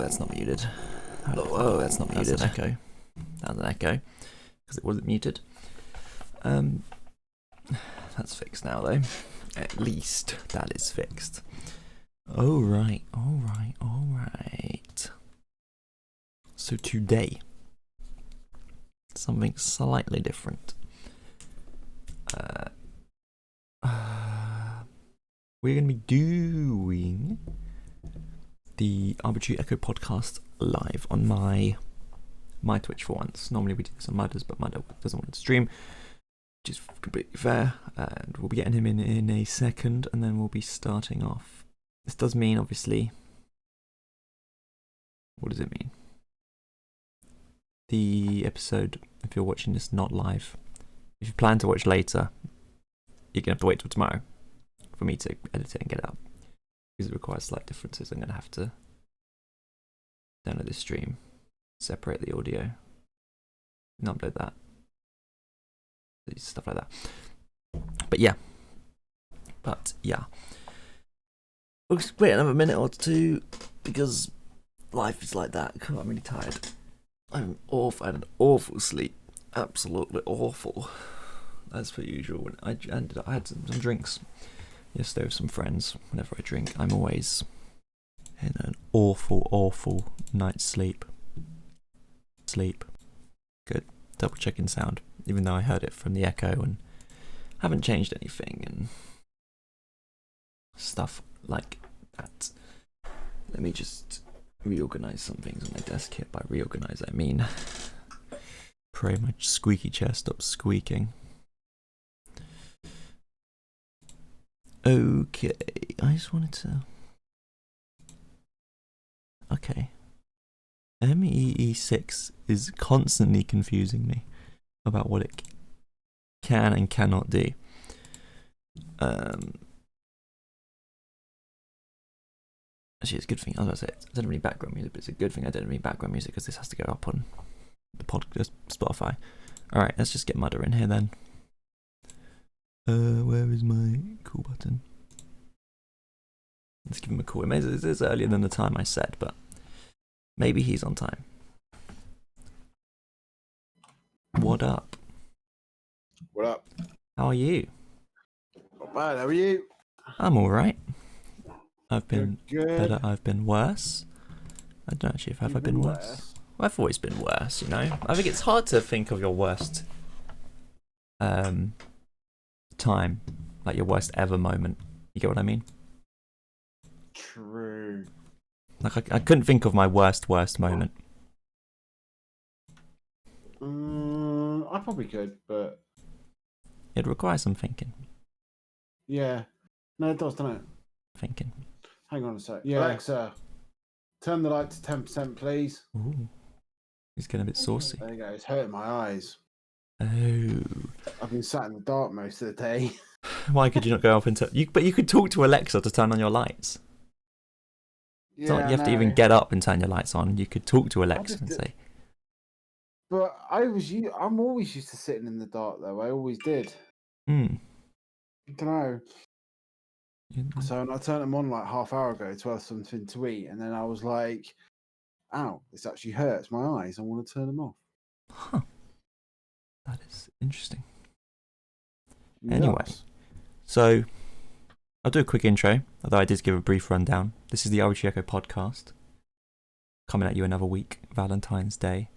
that's not muted. Oh, that's not muted. That's an echo. That was an echo because it wasn't muted. That's fixed now, though. At least that is fixed. All right. So today, something slightly different. We're going to be doing the Arbitrary Echo Podcast live on my Twitch for once. Normally we do this on Mudder's, but Mudder doesn't want to stream, which is completely fair. And we'll be getting him in a second, and then we'll be starting off. This does mean, obviously, what does it mean? The episode, if you're watching this not live, if you plan to watch later, you're going to have to wait till tomorrow for me to edit it and get it up, because it requires slight differences. I'm going to have to download this stream, separate the audio, and upload that, stuff like that. But yeah, we'll just wait another minute or two, because life is like that. I'm really tired. I had an awful sleep, absolutely awful, as per usual. I had some drinks yesterday with some friends. Whenever I drink, I'm always in an awful night's sleep. Good. Double checking sound, even though I heard it from the echo and haven't changed anything and stuff like that. Let me just reorganize some things on my desk here. By reorganize, I mean pray my squeaky chair stops squeaking. Okay, I just wanted to... Okay. MEE6 is constantly confusing me about what it can and cannot do. Actually, it's a good thing. I was going to say, I don't have any background music, but it's a good thing I don't have any background music, because this has to go up on the podcast, Spotify. Alright, let's just get Mudder in here then. Where is my call button? Let's give him a call. It is earlier than the time I said, but maybe he's on time. What up? What up? How are you? Not bad, how are you? I'm alright. I've been Good. better, I've been worse. I don't know actually if I've been worse. Well, I've always been worse, you know. I think it's hard to think of your worst time, like your worst ever moment. You get what I mean? True. Like I couldn't think of my worst moment. I probably could, but It requires some thinking. yeah. No, it does, doesn't it? Thinking. Hang on a sec. Yeah, Alexa, turn the light to 10%, please. Ooh. He's getting a bit saucy. There you go. It's hurting my eyes. Oh. I've been sat in the dark most of the day. Why could you not go up and but you could talk to Alexa to turn on your lights. It's not like you have to even get up and turn your lights on. You could talk to Alexa and say. But I'm always used to sitting in the dark, though. I always did. I don't know. So I turned them on like half hour ago to have something to eat, and then I was like, ow, this actually hurts my eyes. I want to turn them off. Huh. That is interesting. Anyway, so I'll do a quick intro, although I did give a brief rundown. This is the Arbitrary Echo Podcast, coming at you another week, Valentine's Day.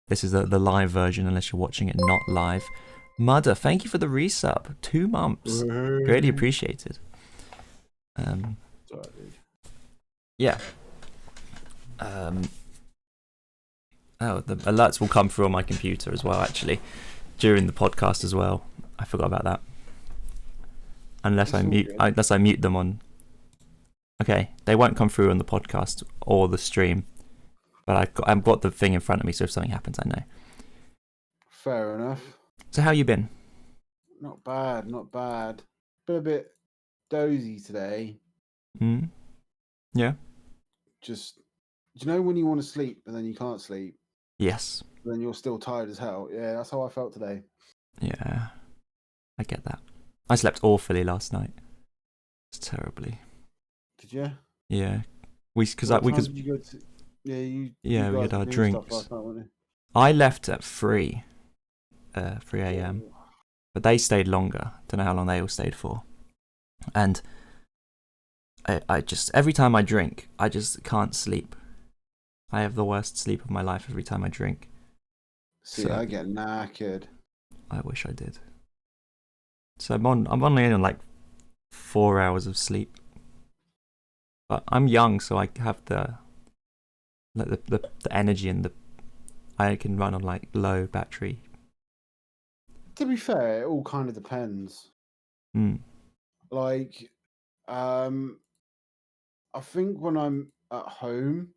This is the live version, unless you're watching it not live. Mudder, thank you for the resub. 2 months. Greatly appreciated. Sorry, dude. Yeah. The alerts will come through on my computer as well, actually, during the podcast as well. I forgot about that. Unless I mute them on. Okay, they won't come through on the podcast or the stream, but I've got the thing in front of me, so if something happens, I know. Fair enough. So how you been? Not bad. Been a bit dozy today. Yeah. Just, do you know when you want to sleep and then you can't sleep? Yes. Then you're still tired as hell. Yeah, that's how I felt today. Yeah, I get that. I slept awfully last night. It's terribly. Did you? Yeah, What time did you go to? Yeah, you we guys had were our doing stuff drinks. last night, weren't I left at 3 a.m. you? but they stayed longer. Don't know how long they all stayed for. And I just, every time I drink, I just can't sleep. I have the worst sleep of my life every time I drink. See, I get knackered. I wish I did. So I'm only on like 4 hours of sleep. But I'm young, so I have the energy and I can run on like low battery. To be fair, it all kind of depends. Like, I think when I'm at home,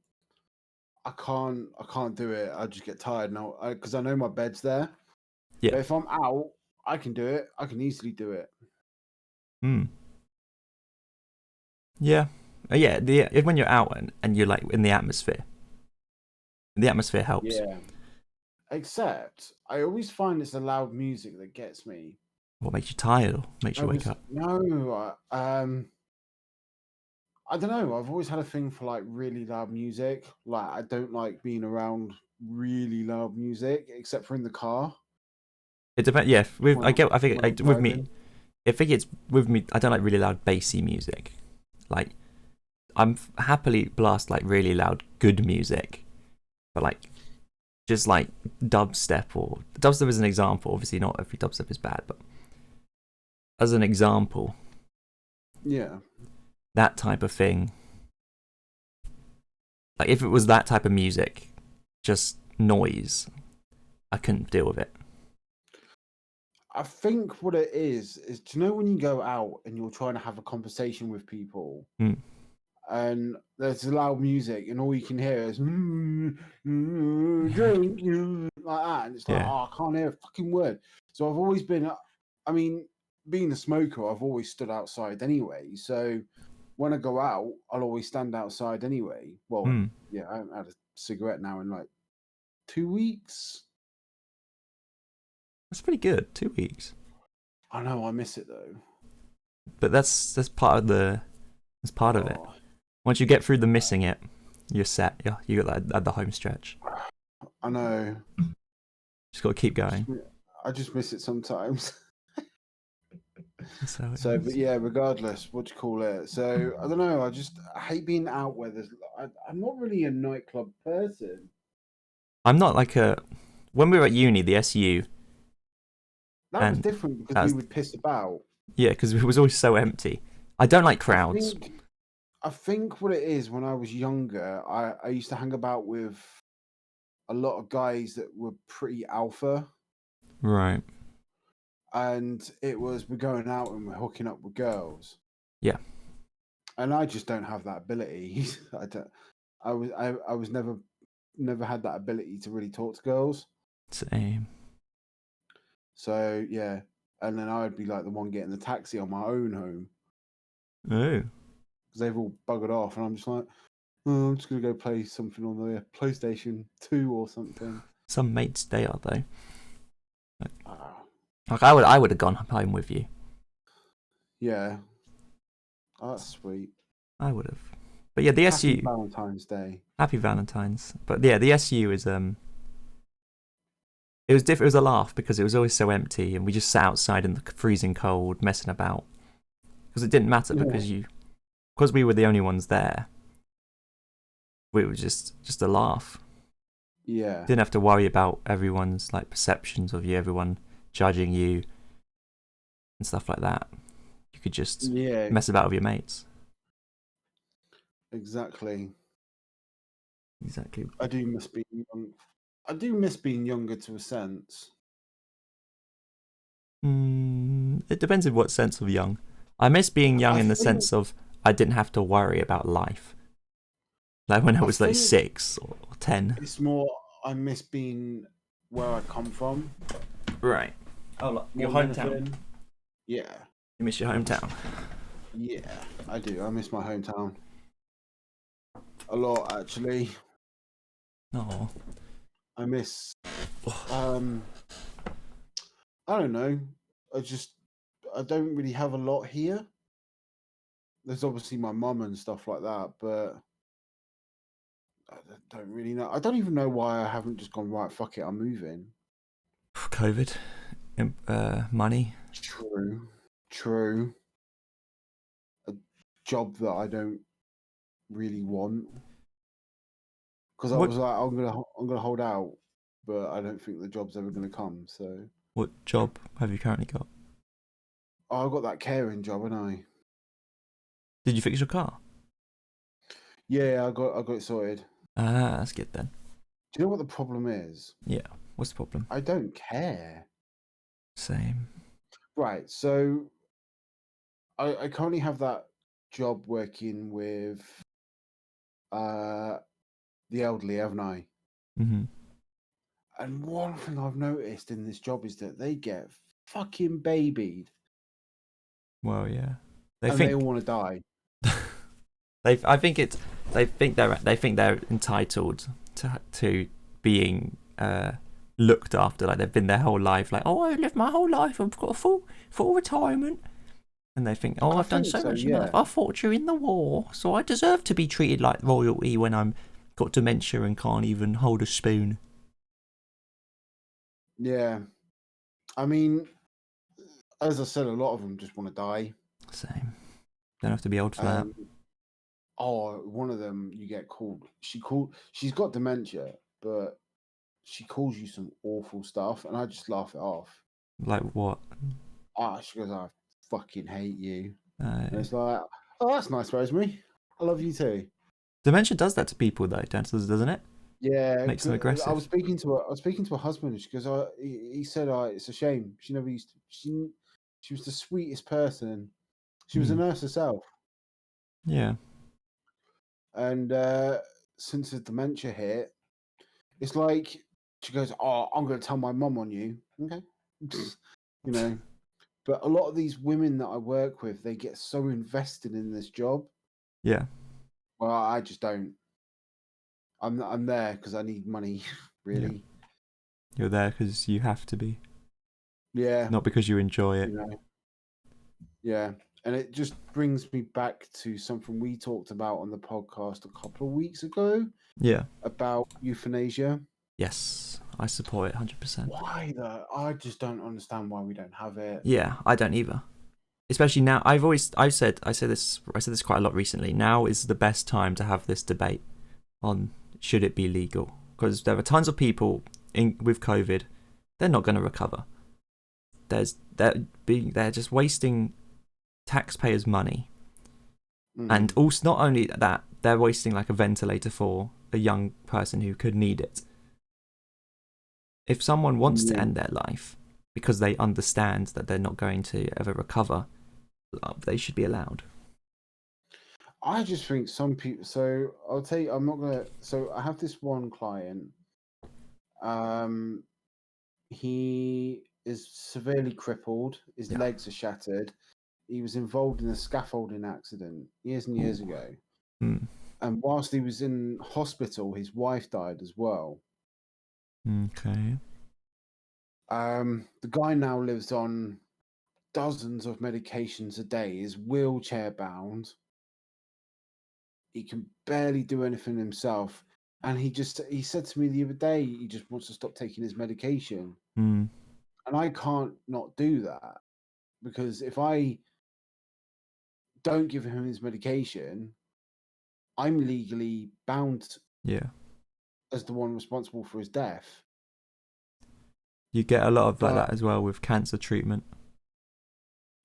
I can't do it. I just get tired now because I know my bed's there. Yeah. But if I'm out, I can do it. I can easily do it. Yeah. When you're out and you're like in the atmosphere helps. Yeah. Except I always find it's the loud music that gets me. What makes you tired or makes you wake up? No, I don't know. I've always had a thing for like really loud music. Like I don't like being around really loud music, except for in the car. It depends. Yeah, with When I'm with me, driving. I think it's with me. I don't like really loud bassy music. Like I'm happily blast like really loud good music, but like just like dubstep is an example. Obviously, not every dubstep is bad, but as an example, Yeah. that type of thing. Like if it was that type of music, just noise, I couldn't deal with it. I think what it is do you know when you go out and you're trying to have a conversation with people and there's loud music and all you can hear is drink like that, and it's like, I can't hear a fucking word. So I've always been, I mean, being a smoker, I've always stood outside anyway. So when I go out, I'll always stand outside anyway. Well, yeah, I haven't had a cigarette now in like 2 weeks. That's pretty good. 2 weeks. I know, I miss it though. But that's part of the. That's part of it. Once you get through the missing it, you're set. Yeah, you got that at the home stretch. I know. Just got to keep going. I just miss it sometimes. So, but yeah, regardless, what do you call it? So I don't know. I hate being out where I'm not really a nightclub person. I'm not like a. When we were at uni, the SU. That was different because we would piss about. Yeah, because it was always so empty. I don't like crowds. I think what it is, when I was younger, I used to hang about with a lot of guys that were pretty alpha. Right. And it was, we're going out and we're hooking up with girls. Yeah. And I just don't have that ability. I was never had that ability to really talk to girls. Same. So yeah, and then I would be like the one getting the taxi on my own home. Oh. Because they've all buggered off, and I'm just like, oh, I'm just gonna go play something on the PlayStation 2 or something. Some mates they are though. Like I would have gone home with you. Yeah. Oh, that's sweet. I would have. But yeah, the Happy SU. Valentine's Day. Happy Valentine's. But yeah, the SU is It was different. It was a laugh because it was always so empty, and we just sat outside in the freezing cold, messing about. Because it didn't matter because we were the only ones there. We were just a laugh. Yeah. Didn't have to worry about everyone's like perceptions of you, everyone judging you, and stuff like that. You could just mess about with your mates. Exactly. Exactly. I do miss being young. I do miss being younger to a sense. It depends in what sense of young. I miss being young in the sense of I didn't have to worry about life. Like when I was like 6 or 10. It's more I miss being where I come from. Right. Oh, your hometown. Yeah. You miss your hometown? Yeah, I do. I miss my hometown a lot, actually. No. I miss. I don't know. I don't really have a lot here. There's obviously my mum and stuff like that, but don't really know. I don't even know why I haven't just gone, right, fuck it, I'm moving. COVID, money. True. A job that I don't really want. Because I was like, I'm gonna hold out, but I don't think the job's ever gonna come. So, what job have you currently got? I got that caring job, haven't I? Did you fix your car? Yeah, I got it sorted. Ah, that's good then. Do you know what the problem is? Yeah. What's the problem? I don't care. Same. Right. So, I currently have that job working with the elderly, haven't I? Mm-hmm. And one thing I've noticed in this job is that they get fucking babied. Well, yeah. They all want to die. They think they're entitled to being looked after. Like they've been their whole life. Like, oh, I lived my whole life. I've got a full retirement. And they think, oh, I've done so much in my life. I fought during the war, so I deserve to be treated like royalty when I'm got dementia and can't even hold a spoon. Yeah. I mean, as I said, a lot of them just want to die. Same. Don't have to be old for that. Oh, one of them you get called. She's got dementia, but she calls you some awful stuff, and I just laugh it off. Like what? She goes, I fucking hate you. And it's like, oh, that's nice, Rosemary. I love you too. Dementia does that to people, though, doesn't it? Yeah, makes them aggressive. I was speaking to her husband. And she goes, he said, it's a shame. She never used to. She was the sweetest person. She was a nurse herself. Yeah. And since the dementia hit, it's like she goes, "Oh, I'm going to tell my mum on you." Okay, you know. But a lot of these women that I work with, they get so invested in this job. Yeah. Well, I just don't. I'm there because I need money, really. Yeah. You're there because you have to be. Yeah. Not because you enjoy it. You know? Yeah. And it just brings me back to something we talked about on the podcast a couple of weeks ago. Yeah. About euthanasia. Yes, I support it 100%. Why though? I just don't understand why we don't have it. Yeah, I don't either. Especially now, I said this quite a lot recently. Now is the best time to have this debate on should it be legal, because there are tons of people with COVID, they're not going to recover. They're just wasting taxpayers' money, and also not only that, they're wasting like a ventilator for a young person who could need it. If someone wants to end their life because they understand that they're not going to ever recover, they should be allowed. I just think some people. So I'll tell you, I'm not gonna. So I have this one client. He is severely crippled. His legs are shattered. He was involved in a scaffolding accident years and years ago. And whilst he was in hospital, his wife died as well. Okay. The guy now lives on dozens of medications a day. Is wheelchair bound. He can barely do anything himself. And he said to me the other day, he just wants to stop taking his medication. And I can't not do that, because if I don't give him his medication, I'm legally bound as the one responsible for his death. You get a lot of like that as well with cancer treatment.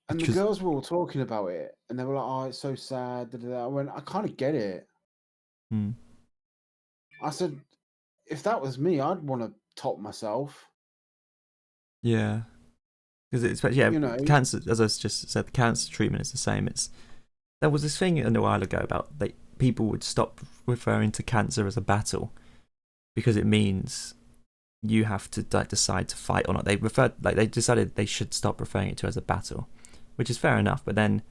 And the girls were all talking about it, and they were like, "Oh, it's so sad." I went, "I kind of get it." I said, "If that was me, I'd want to top myself." Yeah, because it's cancer. As I just said, the cancer treatment is the same. There was this thing a while ago about people would stop referring to cancer as a battle because it means you have to decide to fight or not. They decided they should stop referring it to as a battle, which is fair enough. But then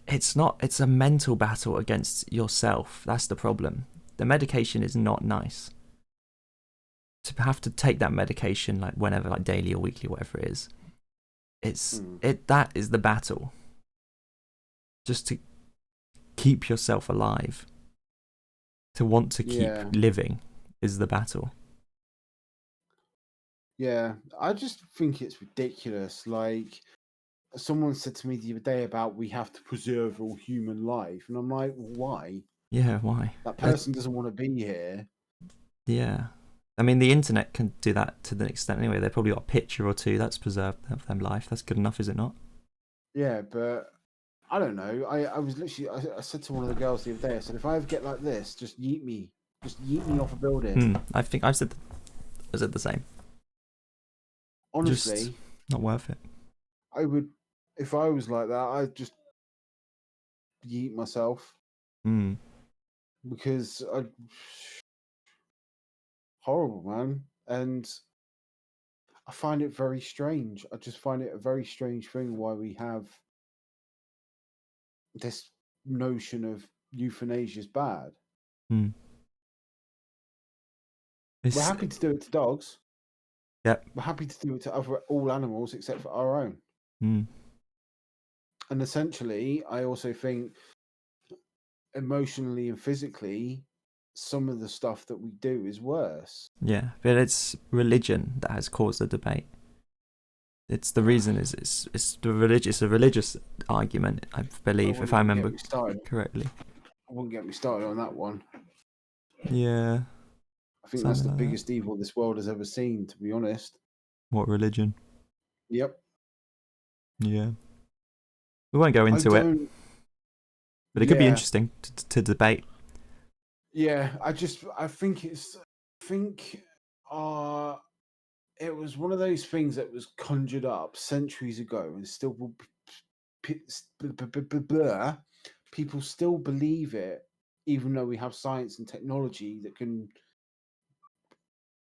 it's not. It's a mental battle against yourself. That's the problem. The medication is not nice. To have to take that medication like whenever, like daily or weekly, whatever it is, that is the battle. Just to keep yourself alive, to want to keep living is the battle. Yeah, I just think it's ridiculous. Like, someone said to me the other day about we have to preserve all human life, and I'm like, why? Yeah, why? That person doesn't want to be here. Yeah. I mean, the internet can do that to the extent anyway. They've probably got a picture or two that's preserved of their life. That's good enough, is it not? Yeah, but I don't know. I was literally, I said to one of the girls the other day, I said, if I ever get like this, just yeet me. Just yeet me off a building. I think I said the same. Honestly. Just not worth it. I would, if I was like that, I'd just yeet myself. Because horrible, man. And I find it very strange. I just find it a very strange thing why we have this notion of euthanasia is bad. We're happy to do it to dogs. Yep. We're happy to do it to all animals except for our own. And essentially, I also think emotionally and physically, some of the stuff that we do is worse. Yeah, but it's religion that has caused the debate. It's the reason it's a religious argument, I believe, if I remember correctly. I wouldn't get me started on that one. Yeah. I think that's the biggest evil this world has ever seen, to be honest. What, religion? Yep. Yeah. We won't go into it. But it could be interesting to debate. Yeah, I think it was one of those things that was conjured up centuries ago and still people still believe it, even though we have science and technology that can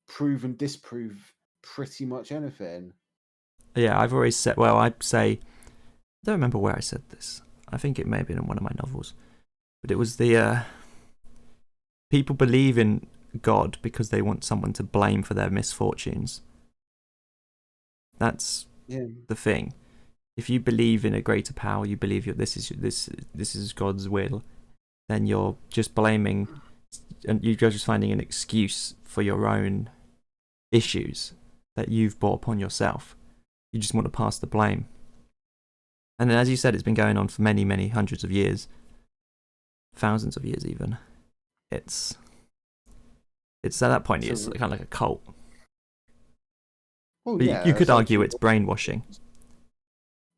prove and disprove pretty much anything. Yeah, I've always said, I don't remember where I said this. I think it may have been in one of my novels. But it was the people believe in God because they want someone to blame for their misfortunes. That's the thing. If you believe in a greater power, you believe this is God's will, then you're just blaming, and you're just finding an excuse for your own issues that you've brought upon yourself. You just want to pass the blame. And then, as you said, it's been going on for many, many hundreds of years, thousands of years even. It's at that point, it's kind of like a cult. Well, yeah, you could argue it's brainwashing.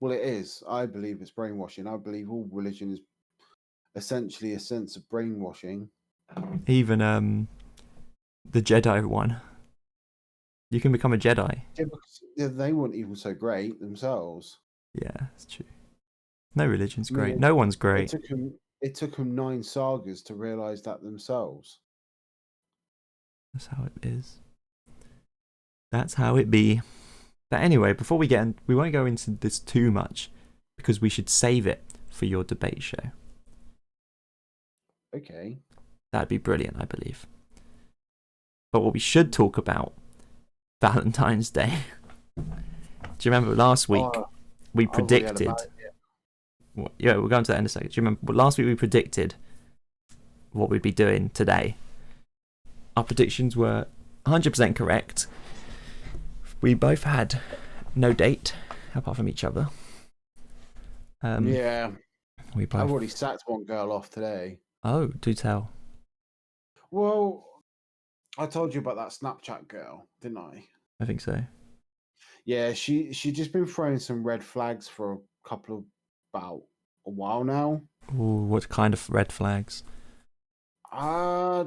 Well, it is. I believe it's brainwashing. I believe all religion is essentially a sense of brainwashing. Even the Jedi one. You can become a Jedi. Yeah, because they weren't even so great themselves. Yeah, that's true. No religion's great. No one's great. It took them 9 sagas to realise that themselves. That's how it is. That's how it be. But anyway, before we get in, we won't go into this too much because we should save it for your debate show. Okay. That'd be brilliant, I believe. But what we should talk about, Valentine's Day. Do you remember last week we predicted... Yeah, we'll go into that in a second. Do you remember last week we predicted what we'd be doing today? Our predictions were 100% correct. We both had no date apart from each other. Yeah. I've already sacked one girl off today. Oh, do tell. Well, I told you about that Snapchat girl, didn't I? I think so. Yeah, she just been throwing some red flags for about a while now. Ooh, what kind of red flags?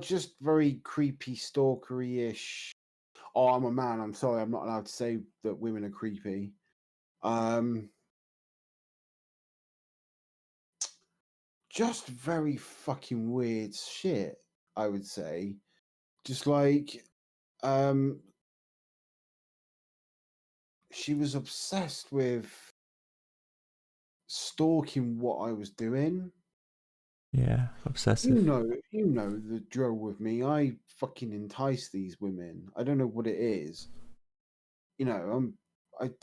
Just very creepy, stalkery-ish. Oh, I'm a man. I'm sorry. I'm not allowed to say that women are creepy. Just very fucking weird shit, I would say. Just like, she was obsessed with stalking what I was doing. Yeah, obsessive. You know the drill with me. I fucking entice these women. I don't know what it is. You know,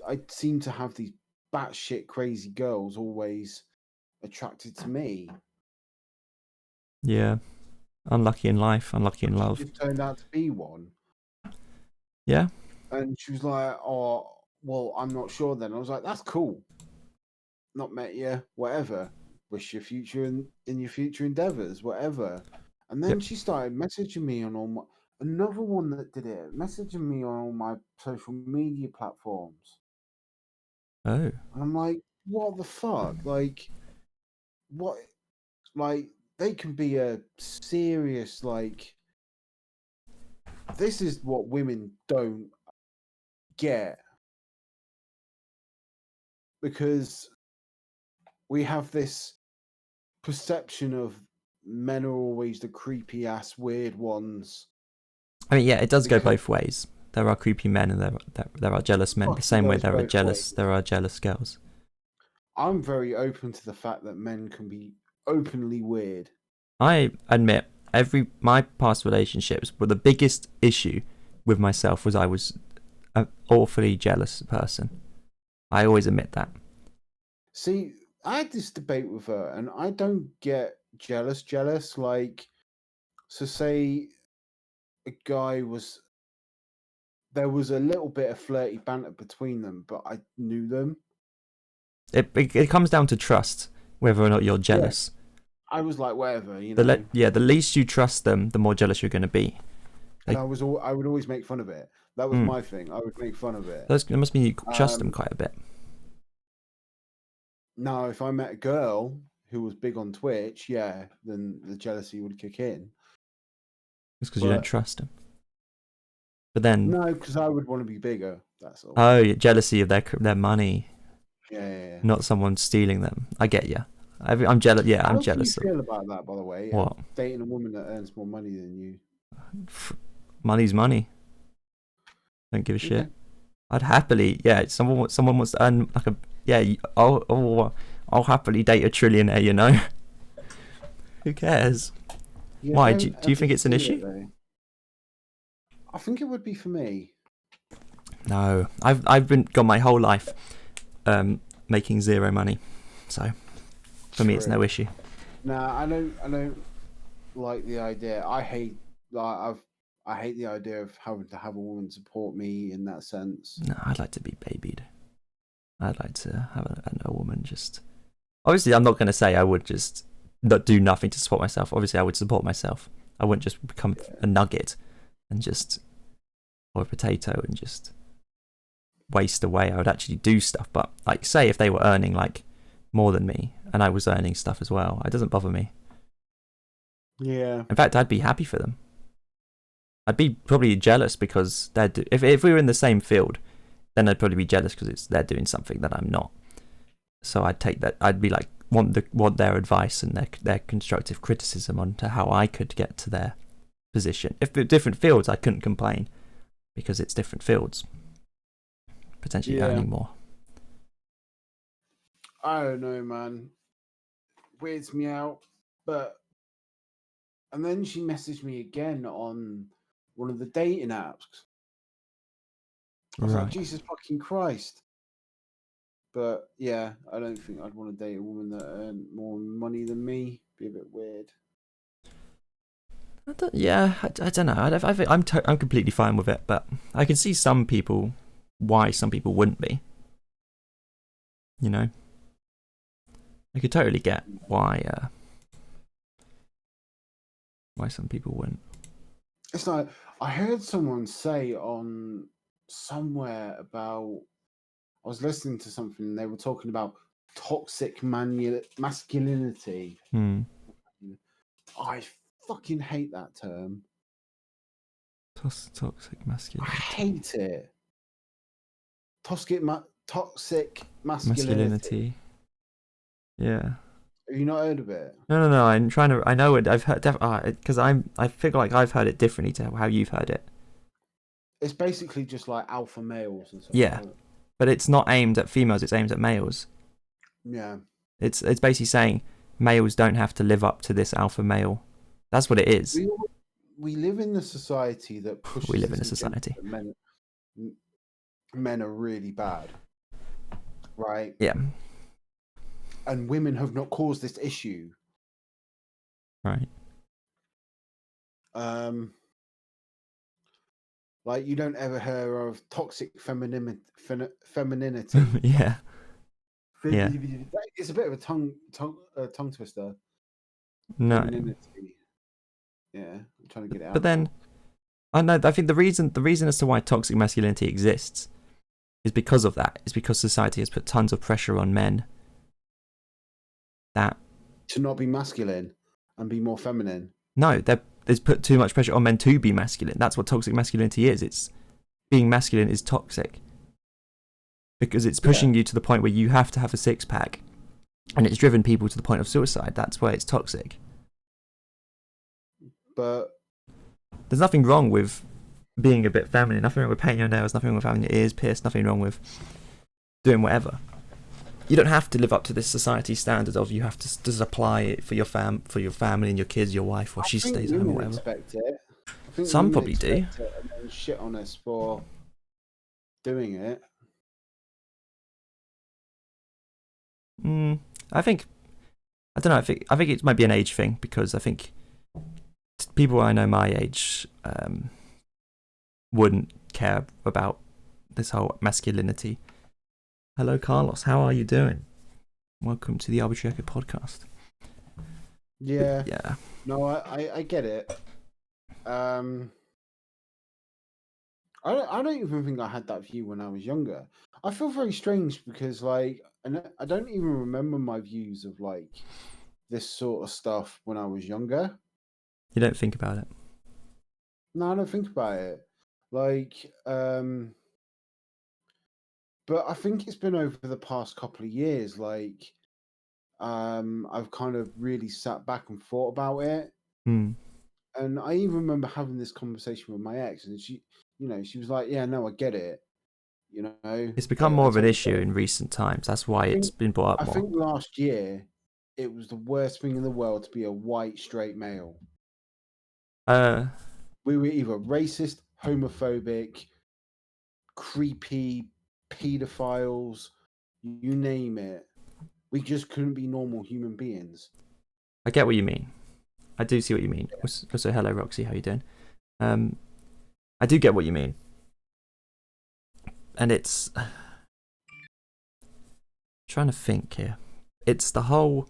I seem to have these batshit crazy girls always attracted to me. Yeah, Unlucky in life, unlucky in love. It turned out to be one. Yeah. And she was like, "Oh, well, I'm not sure." Then I was like, "That's cool. Not met you, whatever. Wish your future in your future endeavors, whatever." And then she started messaging me on all my another one that did it, messaging me on all my social media platforms. Oh. And I'm like, what the fuck? Like, what? Like, they can be a serious, like, this is what women don't get. Because we have this perception of men are always the creepy ass weird ones. I mean, yeah, it does go both ways. There are creepy men and there are jealous men. The same way there are jealous girls. I'm very open to the fact that men can be openly weird. I admit my past relationships were the biggest issue with myself was I was an awfully jealous person. I always admit that. See, I had this debate with her, and I don't get jealous. Like, so say a guy was, there was a little bit of flirty banter between them, but I knew them. It comes down to trust, whether or not you're jealous. Yeah. I was like, whatever, you know. The least you trust them, the more jealous you're going to be. And I would always make fun of it. That was my thing. I would make fun of it. That must mean you trust them quite a bit. Now, if I met a girl who was big on Twitch, then the jealousy would kick in. It's because you don't trust them. But then no, because I would want to be bigger. That's all. Oh, jealousy of their money. Yeah. Not someone stealing them. I get you. I'm jealous. Yeah, I'm jealous. How do you feel about that, by the way? What? Dating a woman that earns more money than you. Money's money. Don't give a shit. I'd happily, someone wants to earn like I'll happily date a trillionaire, you know. Who cares? Yeah, why do you think it's an issue? I think it would be for me. No, I've got my whole life making zero money, so for me it's no issue. Nah, I don't like the idea. I hate the idea of having to have a woman support me in that sense. No, I'd like to be babied. I'd like to have a woman just... Obviously, I'm not going to say I would just not do nothing to support myself. Obviously, I would support myself. I wouldn't just become a nugget and just... or a potato and just waste away. I would actually do stuff. But, like, say if they were earning, like, more than me and I was earning stuff as well, it doesn't bother me. Yeah. In fact, I'd be happy for them. I'd be probably jealous because if we were in the same field, then I'd probably be jealous because they're doing something that I'm not. So I'd take that. I'd be like want their advice and their constructive criticism on to how I could get to their position. If they're different fields, I couldn't complain because it's different fields, potentially earning more. I don't know, man. Weirds me out, but. And then she messaged me again on one of the dating apps. I was like, Jesus fucking Christ. But yeah, I don't think I'd want to date a woman that earned more money than me. Be a bit weird. I don't know. I'm completely fine with it, but I can see why some people wouldn't be. You know, I could totally get why some people wouldn't. It's like I heard someone say on somewhere about. I was listening to something and they were talking about toxic masculinity. I fucking hate that term. Toxic masculinity. I hate it. Toxic masculinity. Yeah. Have you not heard of it? No. I'm trying to. I know it. I've heard because I feel like I've heard it differently to how you've heard it. It's basically just like alpha males and stuff. Yeah, but it's not aimed at females. It's aimed at males. Yeah. It's basically saying males don't have to live up to this alpha male. That's what it is. We live in a society that pushes. We live in a society. Men are really bad, right? Yeah. And women have not caused this issue. Right. Like you don't ever hear of toxic femininity. Yeah. Yeah. It's a bit of a tongue twister. No. Femininity. Yeah, I'm trying to get it out. But then, I know. I think the reason as to why toxic masculinity exists is because of that. It's because society has put tons of pressure on men that to not be masculine and be more feminine. No, there's put too much pressure on men to be masculine. That's what toxic masculinity is. It's being masculine is toxic because it's pushing you to the point where you have to have a six-pack, and it's driven people to the point of suicide. That's why it's toxic. But there's nothing wrong with being a bit feminine. Nothing wrong with painting your nails. Nothing wrong with having your ears pierced. Nothing wrong with doing whatever. You don't have to live up to this society standard of you have to just apply it for your family and your kids, your wife, or she stays home or whatever. Expect it. I think some probably do. And then shit on us for doing it. I don't know. I think it might be an age thing because I think people I know my age wouldn't care about this whole masculinity. Hello, Carlos. How are you doing? Welcome to the Arbitrary Echo Podcast. Yeah. Yeah. No, I get it. I don't even think I had that view when I was younger. I feel very strange because, like, I don't even remember my views of like this sort of stuff when I was younger. You don't think about it? No, I don't think about it. Like, but I think it's been over the past couple of years. Like, I've kind of really sat back and thought about it. And I even remember having this conversation with my ex, and she was like, "Yeah, no, I get it." You know, it's become more of an issue in recent times. That's why it's been brought up more. I think last year it was the worst thing in the world to be a white straight male. We were either racist, homophobic, creepy, pedophiles, you name it. We just couldn't be normal human beings. I get what you mean. I do see what you mean. Also, hello, Roxy. How you doing? I do get what you mean. And it's... trying to think here. It's the whole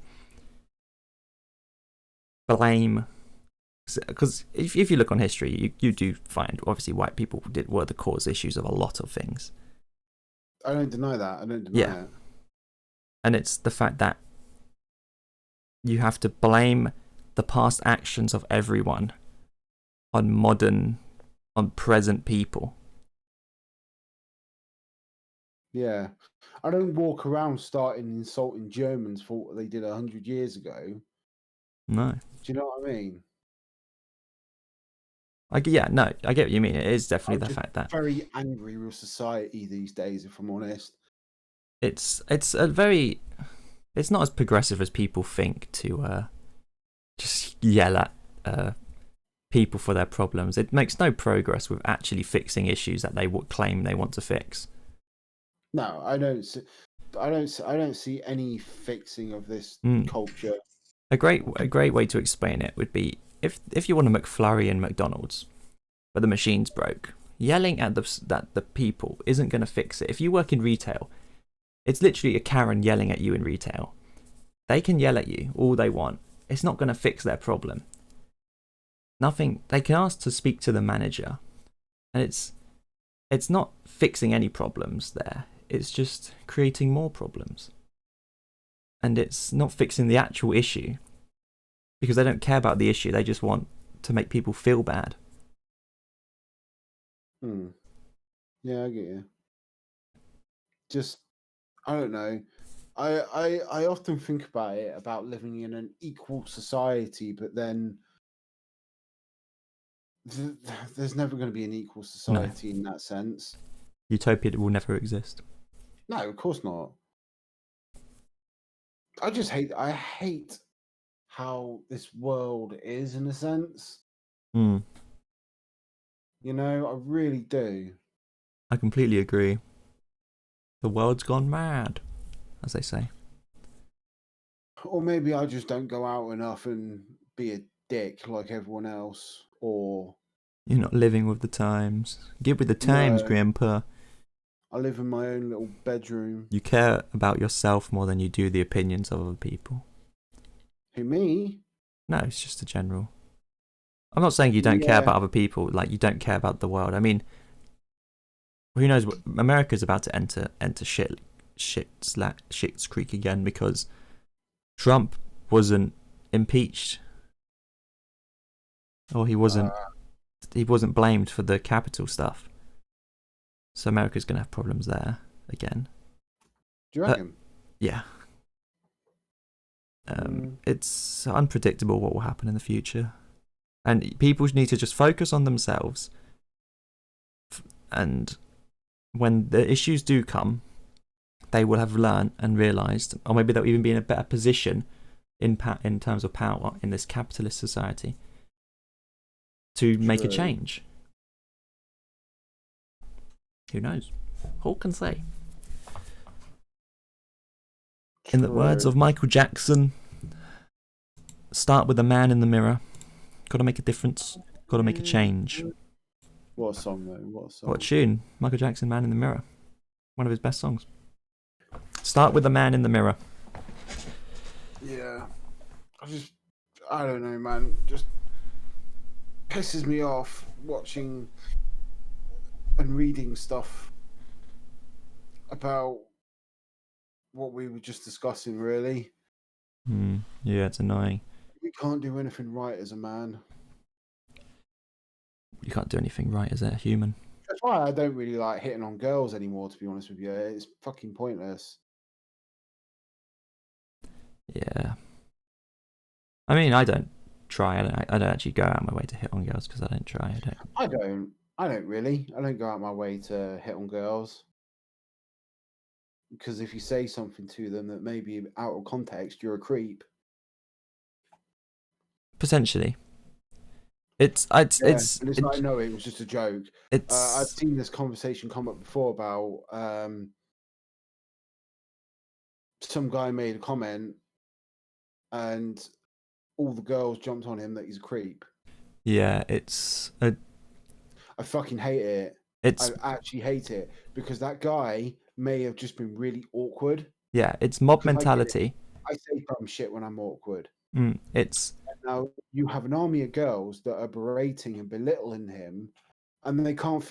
blame... Because if you look on history, you do find, obviously, white people were the cause issues of a lot of things. I don't deny that. I don't deny it. And it's the fact that you have to blame the past actions of everyone on present people. Yeah. I don't walk around starting insulting Germans for what they did 100 years ago. No. Do you know what I mean? I get what you mean. It is definitely the fact that very angry with society these days, if I'm honest. It's not as progressive as people think to just yell at people for their problems. It makes no progress with actually fixing issues that they would claim they want to fix. No, I don't see any fixing of this culture. A great way to explain it would be if you want a McFlurry in McDonald's, but the machine's broke, yelling at the people isn't going to fix it. If you work in retail, it's literally a Karen yelling at you in retail. They can yell at you all they want. It's not going to fix their problem. Nothing. They can ask to speak to the manager, and it's not fixing any problems there. It's just creating more problems. And it's not fixing the actual issue. Because they don't care about the issue, they just want to make people feel bad. Yeah, I get you. Just, I don't know. I often think about it, about living in an equal society, but then there's never going to be an equal society in that sense. Utopia will never exist. No, of course not. I hate how this world is, in a sense. You know, I really do. I completely agree. The world's gone mad, as they say. Or maybe I just don't go out enough and be a dick like everyone else. or You're not living with the times. Get with the times, no, Grandpa. I live in my own little bedroom. You care about yourself more than you do the opinions of other people. Who, me? No, it's just a general. I'm not saying you don't care about other people, like you don't care about the world. I mean, who knows what America's about to enter shit's creek again because Trump wasn't impeached, or he wasn't blamed for the Capitol stuff. So America's gonna have problems there again. Do you reckon? Yeah. It's unpredictable what will happen in the future, and people need to just focus on themselves. And when the issues do come, they will have learned and realised, or maybe they'll even be in a better position in terms of power in this capitalist society to make a change. Who knows? Who can say? In the words of Michael Jackson, start with a man in the mirror. Got to make a difference. Got to make a change. What a song, though. What a song. What tune? Michael Jackson, Man in the Mirror. One of his best songs. Start with the man in the mirror. Yeah. I don't know, man. Just pisses me off watching and reading stuff about what we were just discussing, really. Yeah, it's annoying. We can't do anything right as a man. You can't do anything right as a human. That's why I don't really like hitting on girls anymore, to be honest with you. It's fucking pointless. Yeah. I mean, I don't try. I don't actually go out my way to hit on girls because I don't try. I don't really. I don't go out my way to hit on girls. Because if you say something to them that may be out of context, you're a creep. Potentially. It's like, no, it was just a joke. I've seen this conversation come up before about some guy made a comment and all the girls jumped on him that he's a creep. Yeah, I fucking hate it. I actually hate it because that guy may have just been really awkward. Yeah, it's mob mentality. I say dumb shit when I'm awkward. Now you have an army of girls that are berating and belittling him, and they can't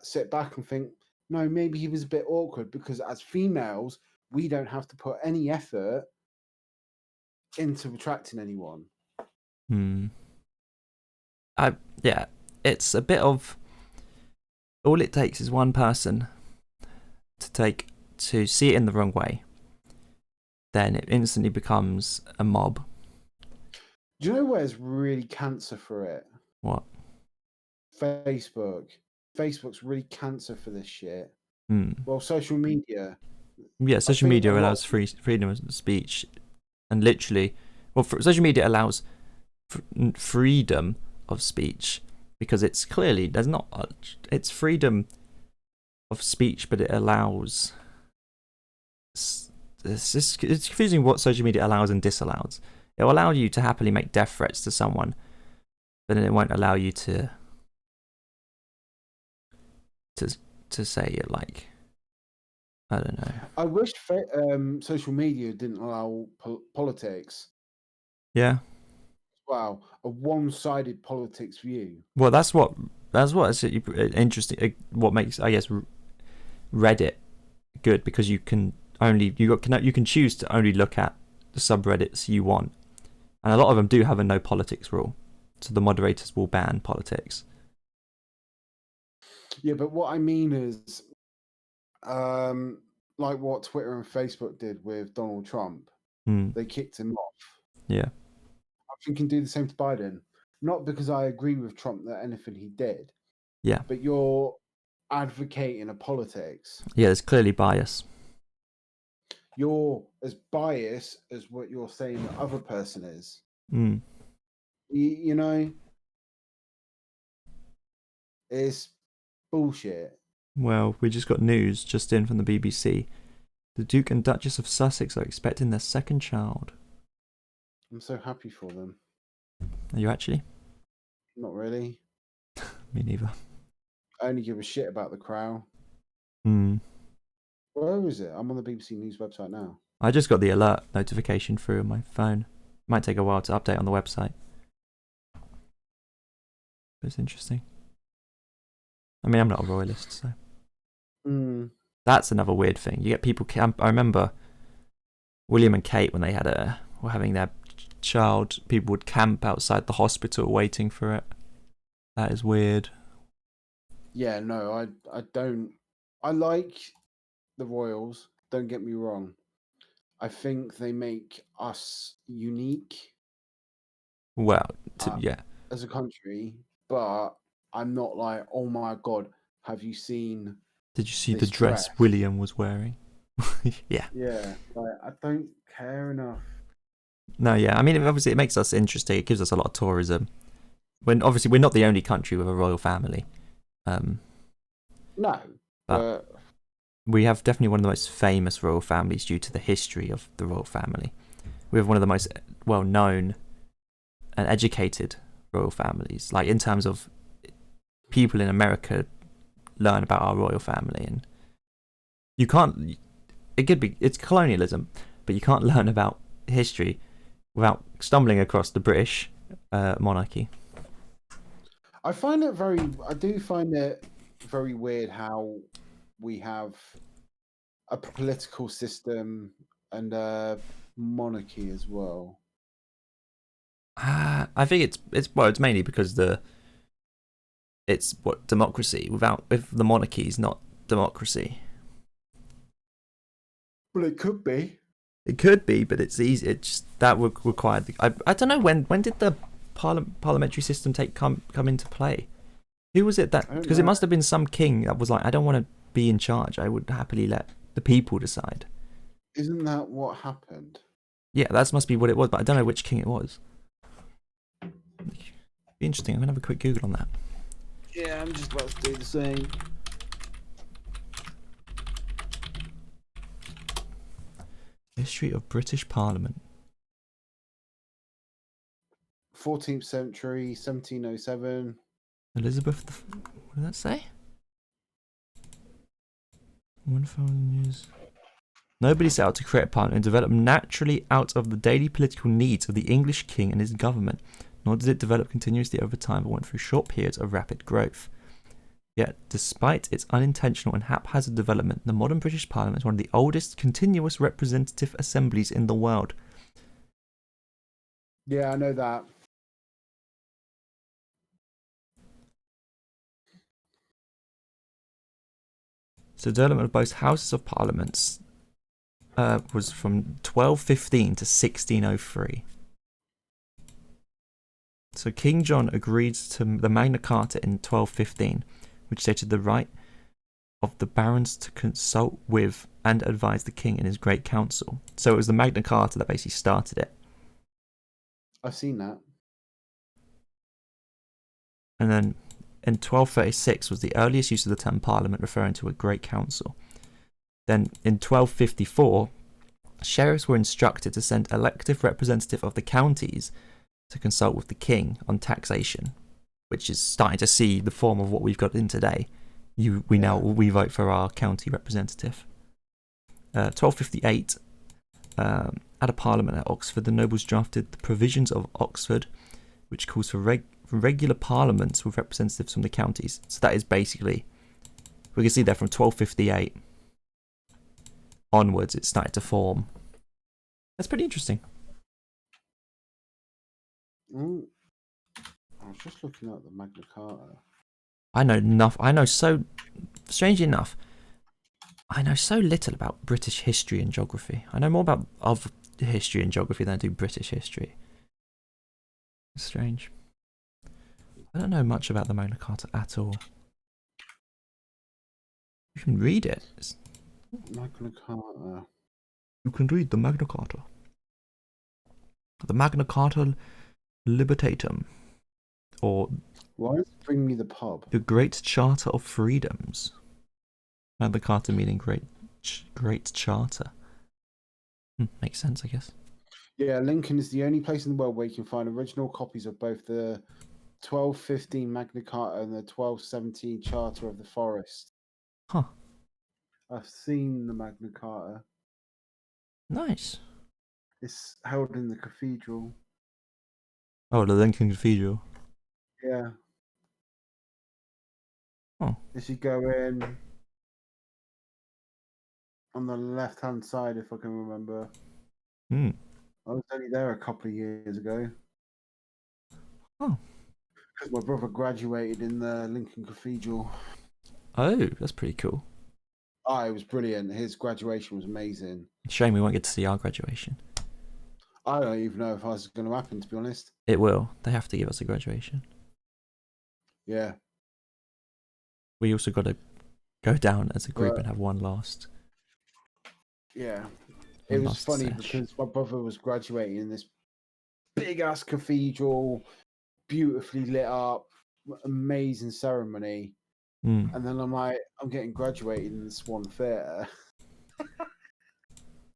sit back and think, no, maybe he was a bit awkward, because as females, we don't have to put any effort into attracting anyone. Yeah, it's a bit of, all it takes is one person to see it in the wrong way, then it instantly becomes a mob. Do you know where's really cancer for it? What? Facebook. Facebook's really cancer for this shit. Well, social media. Yeah, social media allows freedom of speech, and literally, social media allows freedom of speech because it's clearly it's freedom of speech, but it allows. It's confusing what social media allows and disallows. It will allow you to happily make death threats to someone, but then it won't allow you to say it, like, I don't know. I wish social media didn't allow politics. Yeah. Wow, a one-sided politics view. Well, that's what is interesting. What makes, I guess, Reddit good, because you can choose to only look at the subreddits you want. And a lot of them do have a no politics rule, so the moderators will ban politics. Yeah, but what I mean is, like what Twitter and Facebook did with Donald Trump, they kicked him off. Yeah. I think you can do the same to Biden. Not because I agree with Trump that anything he did. Yeah. But you're advocating a politics. Yeah, there's clearly bias. You're as biased as what you're saying the other person is. You know, it's bullshit. Well, we just got news just in from the BBC. The Duke and Duchess of Sussex are expecting their second child. I'm so happy for them. Are you actually? Not really. Me neither. I only give a shit about the Crown. Hmm. Where is it? I'm on the BBC News website now. I just got the alert notification through on my phone. Might take a while to update on the website. But it's interesting. I mean, I'm not a royalist, so. That's another weird thing. You get people I remember William and Kate, when they were having their child, people would camp outside the hospital waiting for it. That is weird. Yeah, no, I don't. I like the royals. Don't get me wrong. I think they make us unique. Well, yeah. As a country, but I'm not like, oh my god, have you seen? Did you see the dress William was wearing? Yeah. Yeah, like, I don't care enough. No, yeah. I mean, obviously, it makes us interesting. It gives us a lot of tourism. When obviously we're not the only country with a royal family. No, but we have definitely one of the most famous royal families due to the history of the royal family. We have one of the most well-known and educated royal families. Like, in terms of people in America learn about our royal family, and you can't. It's colonialism, but you can't learn about history without stumbling across the British monarchy. I do find it very weird how we have a political system and a monarchy as well. I think it's mainly because it's democracy. If the monarchy is not democracy. Well, it could be. It could be, but it's easy. It's just, that would require. I don't know when did the parliamentary system come into play? Who was it that? Because it must have been some king that was like, I don't want to be in charge. I would happily let the people decide. Isn't that what happened? Yeah, that must be what it was, but I don't know which king it was. Be interesting. I'm gonna have a quick Google on that. Yeah, I'm just about to do the same. History of British Parliament. 14th century, 1707. Elizabeth. What did that say? 1,000 years. Nobody set out to create a parliament and develop naturally out of the daily political needs of the English king and his government, nor did it develop continuously over time but went through short periods of rapid growth. Yet, despite its unintentional and haphazard development, the modern British Parliament is one of the oldest continuous representative assemblies in the world. Yeah, I know that. So, the development of both houses of parliaments was from 1215 to 1603. So King John agreed to the Magna Carta in 1215, which stated the right of the barons to consult with and advise the king in his great council. So it was the Magna Carta that basically started it. I've seen that. And then in 1236 was the earliest use of the term parliament, referring to a great council. Then in 1254, sheriffs were instructed to send elective representative of the counties to consult with the king on taxation, which is starting to see the form of what we've got in today. We vote for our county representative. 1258, at a parliament at Oxford, the nobles drafted the Provisions of Oxford, which calls for regular parliaments with representatives from the counties. So that is basically, we can see there from 1258 onwards, it started to form. That's pretty interesting. I was just looking at the Magna Carta. Strangely enough, I know so little about British history and geography. I know more about other history and geography than I do British history. It's strange. I don't know much about the Magna Carta at all. You can read it. Magna Carta. You can read the Magna Carta. The Magna Carta Libertatum. Or why does it bring me the pub? The Great Charter of Freedoms. Magna Carta meaning Great Charter. Makes sense, I guess. Yeah, Lincoln is the only place in the world where you can find original copies of both the 1215 Magna Carta and the 1217 Charter of the Forest. Huh. I've seen the Magna Carta. Nice. It's held in the cathedral. Oh, the Lincoln Cathedral. Yeah. Oh. As you go in on the left-hand side, if I can remember. Hmm. I was only there a couple of years ago. Oh. Because my brother graduated in the Lincoln Cathedral. Oh, that's pretty cool. Oh, it was brilliant. His graduation was amazing. Shame we won't get to see our graduation. I don't even know if that's going to happen, to be honest. It will. They have to give us a graduation. Yeah. We also got to go down as a group and have one last. Yeah. It was funny because my brother was graduating in this big-ass cathedral, beautifully lit up, amazing ceremony. And then I'm like, I'm getting graduated in the Swan Theatre.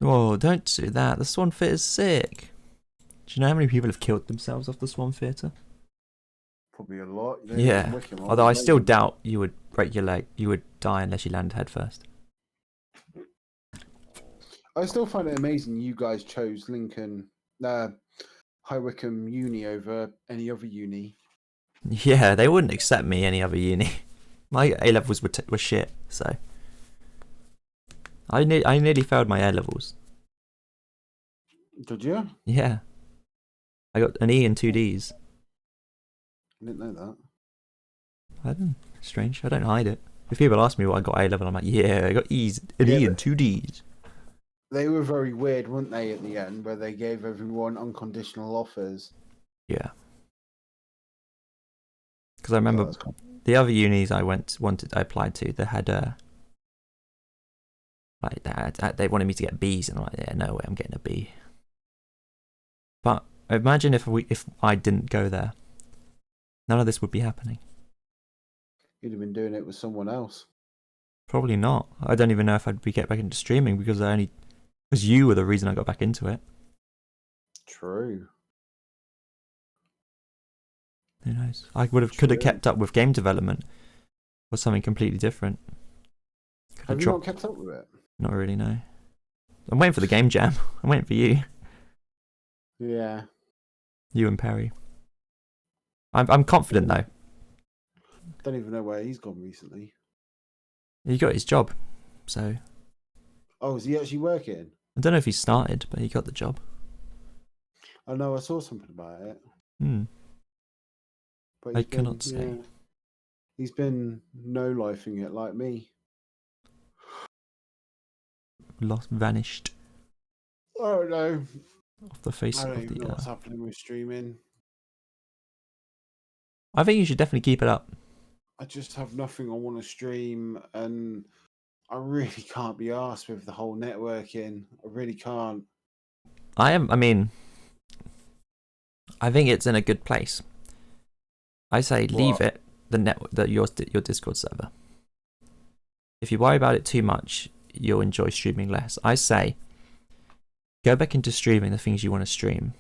Oh, don't do that. The Swan Theatre's sick. Do you know how many people have killed themselves off the Swan Theatre? Probably a lot. Yeah. Although I still doubt you would break your leg. You would die unless you landed head first. I still find it amazing you guys chose Lincoln, High Wycombe Uni over any other uni. Yeah, they wouldn't accept me any other uni. My A levels were shit, so I nearly failed my A levels. Did you? Yeah, I got an E and 2 Ds. I didn't know that. I don't. Strange. I don't hide it. If people ask me what I got A level, I'm like, yeah, I got E's, an E and 2 Ds. They were very weird, weren't they? At the end, where they gave everyone unconditional offers. Yeah. Because I remember the other unis I applied to, they had like that. They wanted me to get B's, and I'm like, yeah, no way, I'm getting a B. But imagine if I didn't go there, none of this would be happening. You'd have been doing it with someone else. Probably not. I don't even know if I'd get back into streaming because you were the reason I got back into it. True. Who knows? I could have kept up with game development or something completely different. Have you not kept up with it? Not really, no. I'm waiting for the game jam. I'm waiting for you. Yeah. You and Perry. I'm confident though. Don't even know where he's gone recently. He got his job, so. Oh, is he actually working? I don't know if he started, but he got the job. I know, I saw something about it. But I cannot say. Yeah, he's been no-lifing it like me. Vanished. Oh no. Off the face of the earth. I don't even know what's happening with streaming. I think you should definitely keep it up. I just have nothing I want to stream, and I really can't be arsed with the whole networking. I really can't. I think it's in a good place. I say leave it your Discord server. If you worry about it too much, you'll enjoy streaming less. I say go back into streaming the things you want to stream.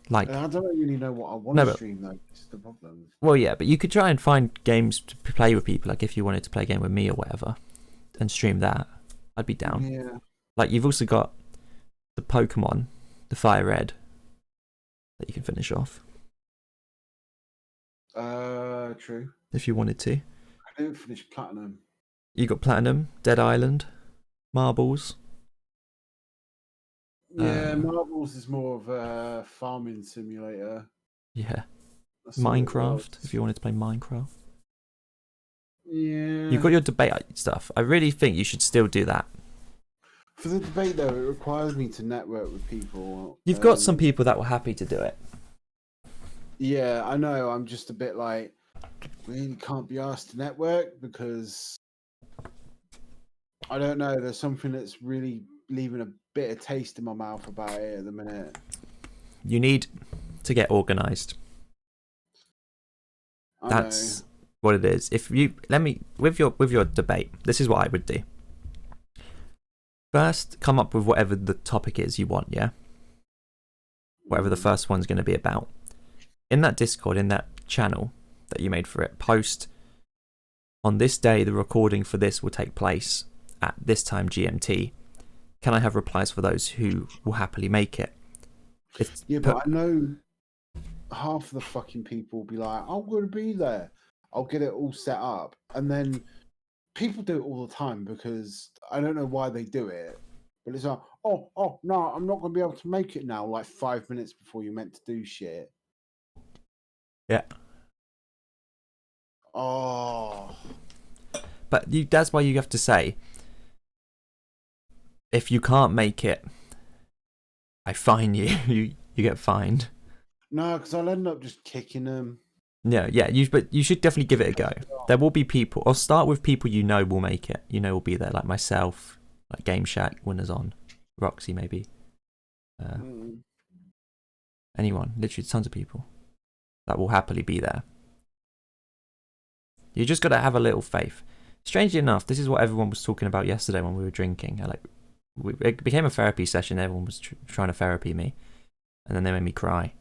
Like, I don't really know what I want to stream though. It's the problem. Well, yeah, but you could try and find games to play with people. Like if you wanted to play a game with me or whatever, and stream that, I'd be down. Yeah. Like you've also got the Pokemon, the Fire Red, that you can finish off. True. If you wanted to. I didn't finish Platinum. You got Platinum, Dead Island, Marbles. Yeah, Marbles is more of a farming simulator. Yeah. That's Minecraft, if you wanted to play Minecraft. Yeah. You've got your debate stuff. I really think you should still do that. For the debate, though, it requires me to network with people. You've got some people that were happy to do it. Yeah, I know. I'm just a bit like, really can't be asked to network because I don't know. There's something that's really leaving a bitter taste in my mouth about it at the minute. You need to get organised. That's what it is. If you with your debate, this is what I would do. First, come up with whatever the topic is you want, yeah? Whatever the first one's going to be about. In that Discord, in that channel that you made for it, post on this day the recording for this will take place at this time GMT. Can I have replies for those who will happily make it? But I know half of the fucking people will be like, I'm going to be there. I'll get it all set up. And then people do it all the time because I don't know why they do it. But it's like, oh, no, I'm not going to be able to make it now, like 5 minutes before you're meant to do shit. Yeah. Oh. But that's why you have to say, if you can't make it, I fine you. You get fined. No, because I'll end up just kicking them. Yeah. But you should definitely give it a go. There will be people. I'll start with people you know will make it. You know will be there, like myself, like Game Shack, Winners On, Roxy maybe. Anyone, literally tons of people that will happily be there. You just got to have a little faith. Strangely enough, this is what everyone was talking about yesterday when we were drinking. It became a therapy session. Everyone was trying to therapy me, and then they made me cry.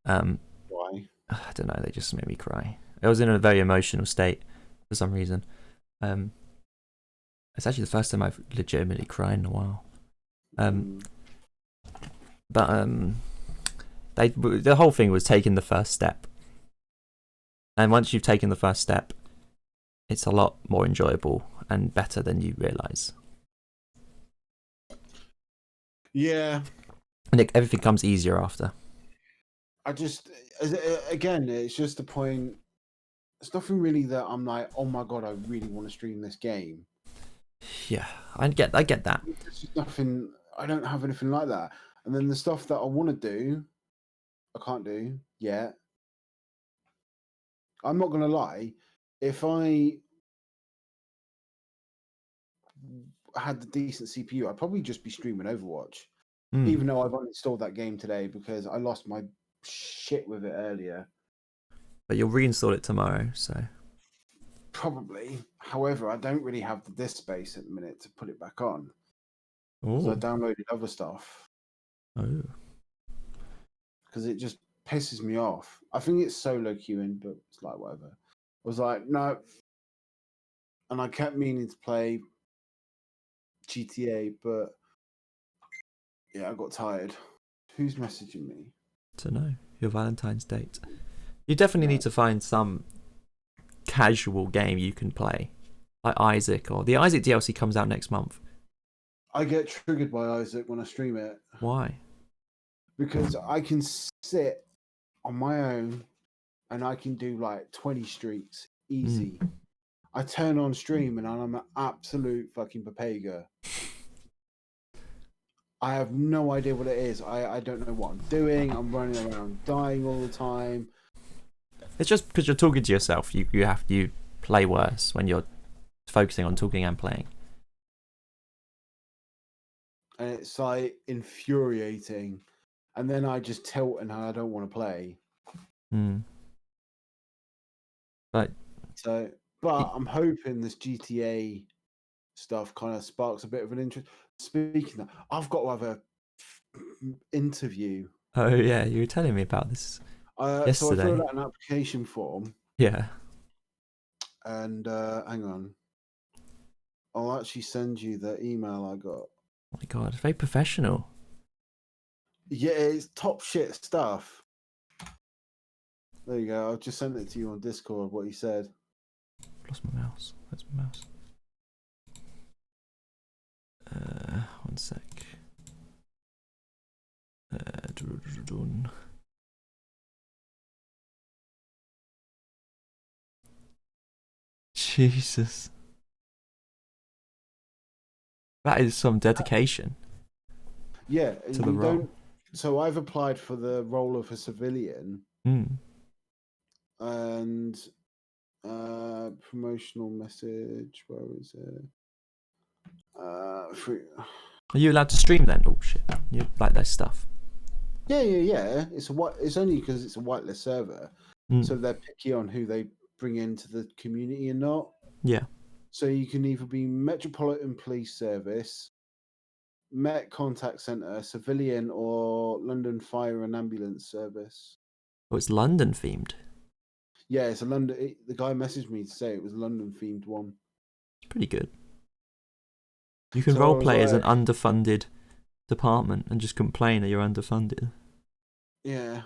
Why? I don't know. They just made me cry. I was in a very emotional state for some reason. It's actually the first time I've legitimately cried in a while. The whole thing was taking the first step, and once you've taken the first step, it's a lot more enjoyable and better than you realise. Yeah. And everything comes easier after. Again, it's just the point. It's nothing really that I'm like, oh my god, I really want to stream this game. Yeah, I get that. It's just nothing. I don't have anything like that. And then the stuff that I want to do, I can't do yet. I'm not gonna lie. If I had the decent CPU, I'd probably just be streaming Overwatch. Even though I've uninstalled that game today because I lost my shit with it earlier. But you'll reinstall it tomorrow, so probably. However, I don't really have the disk space at the minute to put it back on. Ooh. So I downloaded other stuff. Oh. Because it just pisses me off. I think it's solo queuing, but it's like whatever. I was like, no. And I kept meaning to play GTA, but yeah, I got tired. Who's messaging me? To know your Valentine's date. You definitely need to find some casual game you can play, like Isaac, or the Isaac DLC comes out next month. I get triggered by Isaac when I stream it. Why? Because I can sit on my own and I can do like 20 streaks easy. I turn on stream and I'm an absolute fucking papega. I have no idea what it is. I don't know what I'm doing. I'm running around dying all the time. It's just because you're talking to yourself. You play worse when you're focusing on talking and playing. And it's like infuriating. And then I just tilt and I don't want to play. But I'm hoping this GTA stuff kind of sparks a bit of an interest. Speaking of that, I've got to have a interview. Oh yeah, you were telling me about this yesterday. So I filled out an application form. Yeah. And hang on, I'll actually send you the email I got. Oh my god, it's very professional. Yeah, it's top shit stuff. There you go. I've just sent it to you on Discord. What he said. Lost my mouse. Where's my mouse? One sec. Jesus. That is some dedication. Yeah, to the role. So I've applied for the role of a civilian. And promotional message. Where is it? Are you allowed to stream then? Oh shit! You like their stuff? Yeah. It's only because it's a whitelist server, so they're picky on who they bring into the community and not. Yeah. So you can either be Metropolitan Police Service, Met Contact Centre, Civilian, or London Fire and Ambulance Service. Oh, it's London themed. Yeah, it's a London. The guy messaged me to say it was a London themed one. It's pretty good. You can So role play as an underfunded department and just complain that you're underfunded. Yeah,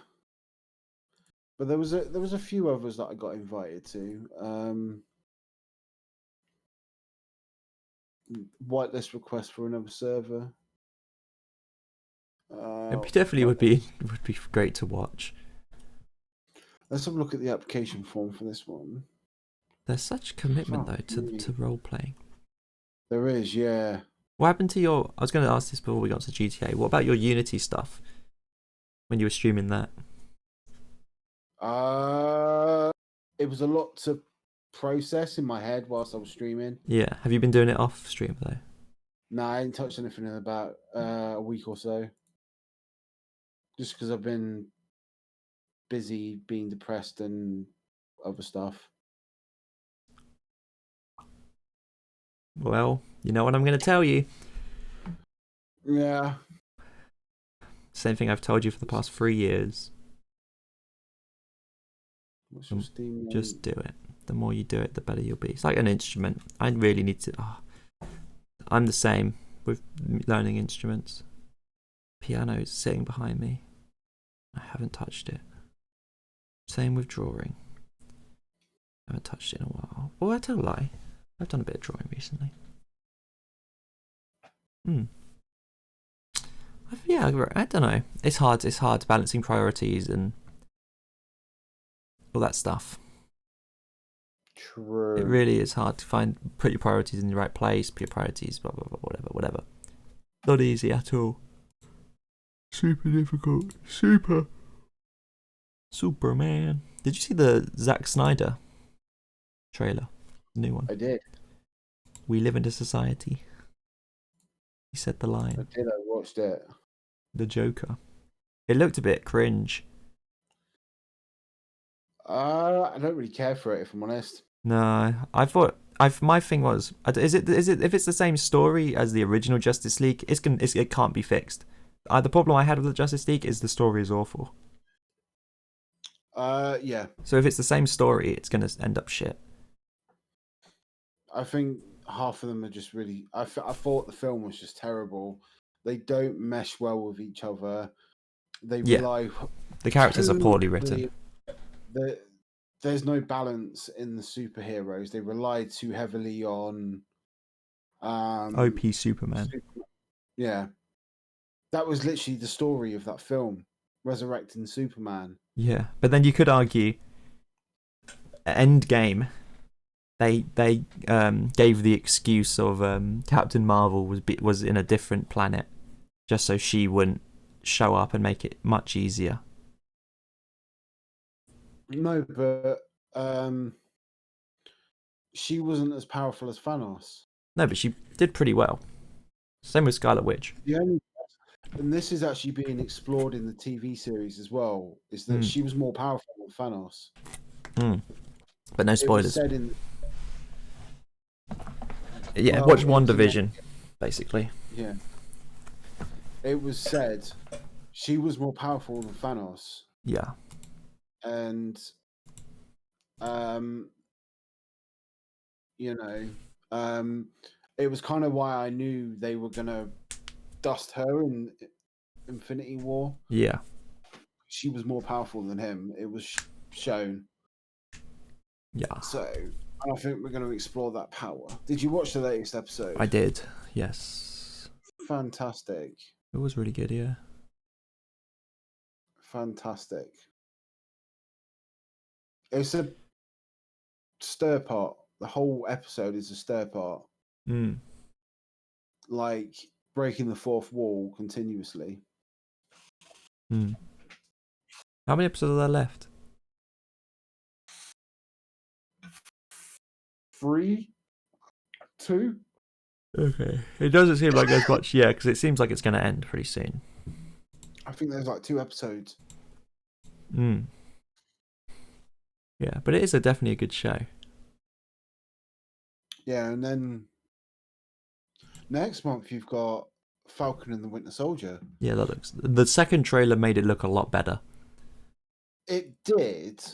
but there was a few others that I got invited to. Whitelist request for another server. It definitely would be great to watch. Let's have a look at the application form for this one. There's such commitment though to role playing. There is, yeah. What happened to your? I was going to ask this before we got to GTA. What about your Unity stuff when you were streaming that? It was a lot to process in my head whilst I was streaming. Yeah. Have you been doing it off stream though? No, I didn't touch anything in about a week or so. Just because I've been busy being depressed and other stuff. Well, you know what I'm going to tell you. Yeah. Same thing I've told you for the past 3 years. What's your Steam name? Just do it. The more you do it, the better you'll be. It's like an instrument. I really need to. I'm the same with learning instruments. Piano is sitting behind me. I haven't touched it. Same with drawing. I haven't touched it in a while. Oh, I tell a lie. I've done a bit of drawing recently. Yeah, I don't know. It's hard balancing priorities and all that stuff. True. It really is hard to put your priorities in the right place, put your priorities, blah, blah, blah, whatever. Not easy at all. Super difficult. Superman. Did you see the Zack Snyder trailer? The new one. I did. We live in a society. He said the line. I did. I watched it. The Joker. It looked a bit cringe. I don't really care for it, if I'm honest. No, my thing was, is it if it's the same story as the original Justice League, it can't be fixed. The problem I had with the Justice League is the story is awful. Yeah. So if it's the same story, it's gonna end up shit. I think half of them are just really. I thought the film was just terrible. They don't mesh well with each other. They rely. The characters are poorly written. There's no balance in the superheroes. They rely too heavily on OP Superman. Yeah. That was literally the story of that film, resurrecting Superman. Yeah, but then you could argue Endgame, they gave the excuse of Captain Marvel was in a different planet just so she wouldn't show up and make it much easier. No, but she wasn't as powerful as Thanos. No, but she did pretty well. Same with Scarlet Witch. And this is actually being explored in the TV series as well, is that she was more powerful than Thanos. But no spoilers. It was said watch WandaVision, basically. Yeah. It was said she was more powerful than Thanos. Yeah. And it was kind of why I knew they were gonna dust her in Infinity War. Yeah. She was more powerful than him. It was shown. Yeah. So I think we're going to explore that power. Did you watch the latest episode? I did. Yes. Fantastic. It was really good. Yeah. Fantastic. It's a stir part. The whole episode is a stir part. Like breaking the fourth wall continuously. How many episodes are there left? 3, 2. Okay. It doesn't seem like there's much, because it seems like it's going to end pretty soon. I think there's like 2 episodes. Yeah, but it is definitely a good show. Yeah, and then next month you've got Falcon and the Winter Soldier. Yeah, the second trailer made it look a lot better. It did,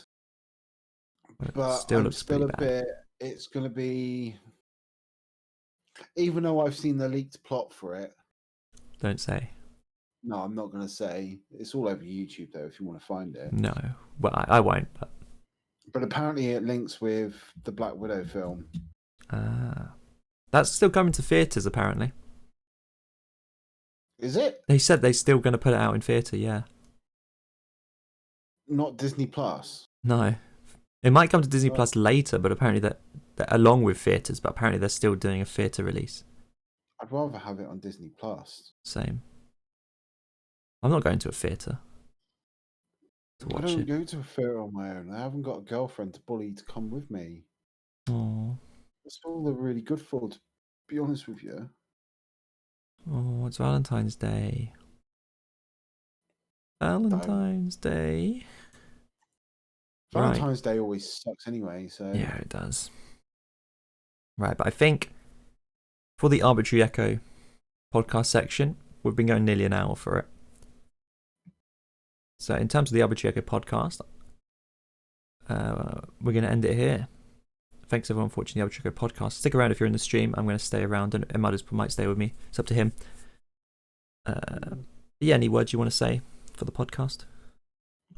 But still I'm looks still pretty a bad. bit. It's going to be. Even though I've seen the leaked plot for it. Don't say. No, I'm not going to say. It's all over YouTube, though, if you want to find it. No. Well, I won't. But apparently it links with the Black Widow film. That's still coming to theatres, apparently. Is it? They said they're still going to put it out in theatre, yeah. Not Disney Plus. No. It might come to Disney Plus later, but apparently that along with theatres, but apparently they're still doing a theatre release. I'd rather have it on Disney Plus. Same. I'm not going to a theatre to watch I don't it. go to a theatre on my own. I haven't got a girlfriend to bully to come with me. Oh. That's all they're really good for, to be honest with you. Oh, it's Valentine's Day. Valentine's Day. Valentine's Day always sucks anyway, so... Yeah, it does. Right, but I think for the Arbitrary Echo podcast section, we've been going nearly an hour for it. So in terms of the Arbitrary Echo podcast, we're going to end it here. Thanks everyone for watching the Arbitrary Echo podcast. Stick around if you're in the stream. I'm going to stay around, and Emad might stay with me. It's up to him. Yeah, any words you want to say for the podcast?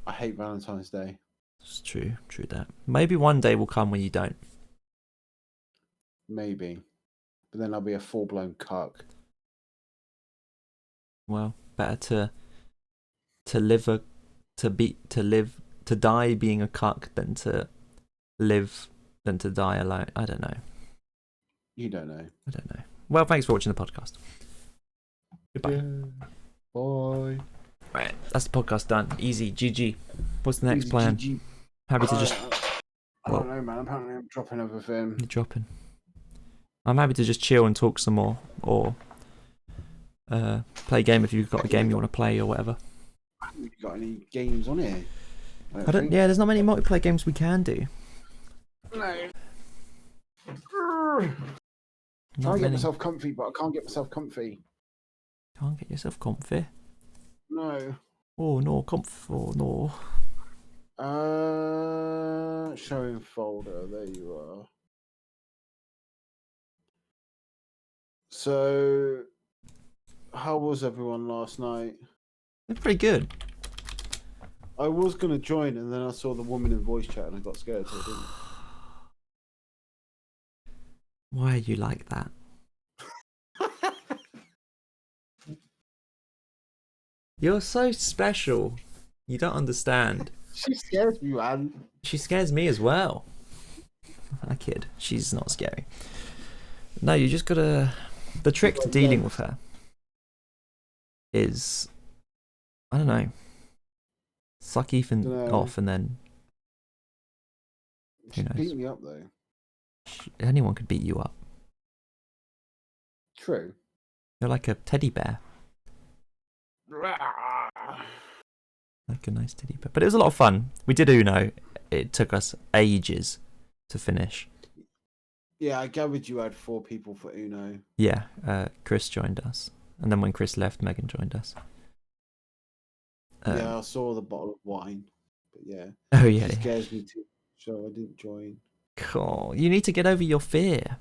I hate Valentine's Day. It's true that. Maybe one day will come when you don't. Maybe. But then I'll be a full-blown cuck. Well, better to die being a cuck than to die alone. I don't know. You don't know. I don't know. Well, thanks for watching the podcast. Goodbye. Yeah. Bye. Right, that's the podcast done. Easy, GG. What's the next Easy, plan? GG. Happy to just... I don't know, man. Apparently I'm dropping everything. You're dropping. I'm happy to just chill and talk some more, or play a game if you've got a game you want to play or whatever. I haven't really got any games on here. I don't. Yeah, there's not many multiplayer games we can do. No. Not Trying to get many. myself comfy, but I can't get myself comfy. Can't get yourself comfy. No. Oh no, oh no. Showing folder. There you are. So, how was everyone last night? They're pretty good. I was going to join, and then I saw the woman in voice chat, and I got scared, so I didn't. Why are you like that? You're so special. You don't understand. She scares me, man. She scares me as well. I kid. She's not scary. No, you just gotta... The trick to dealing with her is... I don't know. Suck Ethan off and then... She beat me up, though. Anyone could beat you up. True. You're like a teddy bear. Like a nice teddy bear. But it was a lot of fun. We did Uno. It took us ages to finish. Yeah, I gathered you had 4 people for Uno. Yeah, Chris joined us. And then when Chris left, Megan joined us. Yeah, I saw the bottle of wine. But yeah. Oh, yeah. She scares me too, so I didn't join. Cool. You need to get over your fear.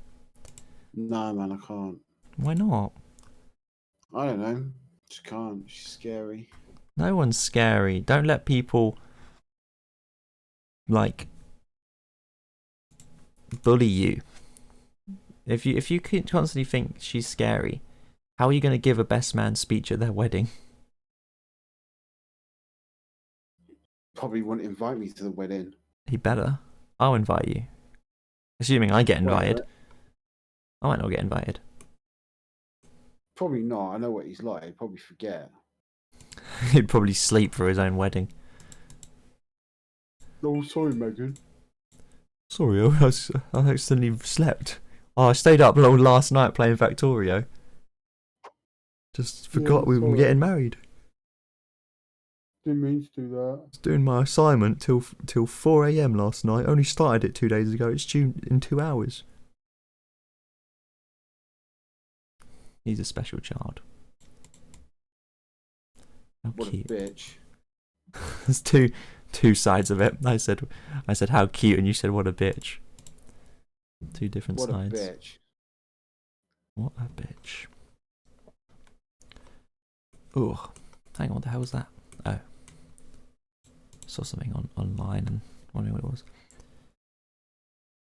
No, man, I can't. Why not? I don't know. Just can't. She's scary. No one's scary. Don't let people like bully you. If you constantly think she's scary, how are you going to give a best man speech at their wedding? Probably wouldn't invite me to the wedding. He better. I'll invite you. Assuming I get invited. I might not get invited. Probably not. I know what he's like. He'd probably forget. He'd probably sleep for his own wedding. Oh, sorry, Megan. Sorry, I accidentally slept. Oh, I stayed up last night playing Factorio. Just forgot we were getting married. Didn't mean to do that. I was doing my assignment till 4 AM last night. Only started it 2 days ago. It's due in 2 hours. He's a special child. How What cute. a bitch. There's two two sides of it. I said, how cute, and you said, what a bitch. Two different sides. What a bitch. What a bitch. Ooh, hang on, what the hell was that? Oh. Saw something online and wondering what it was.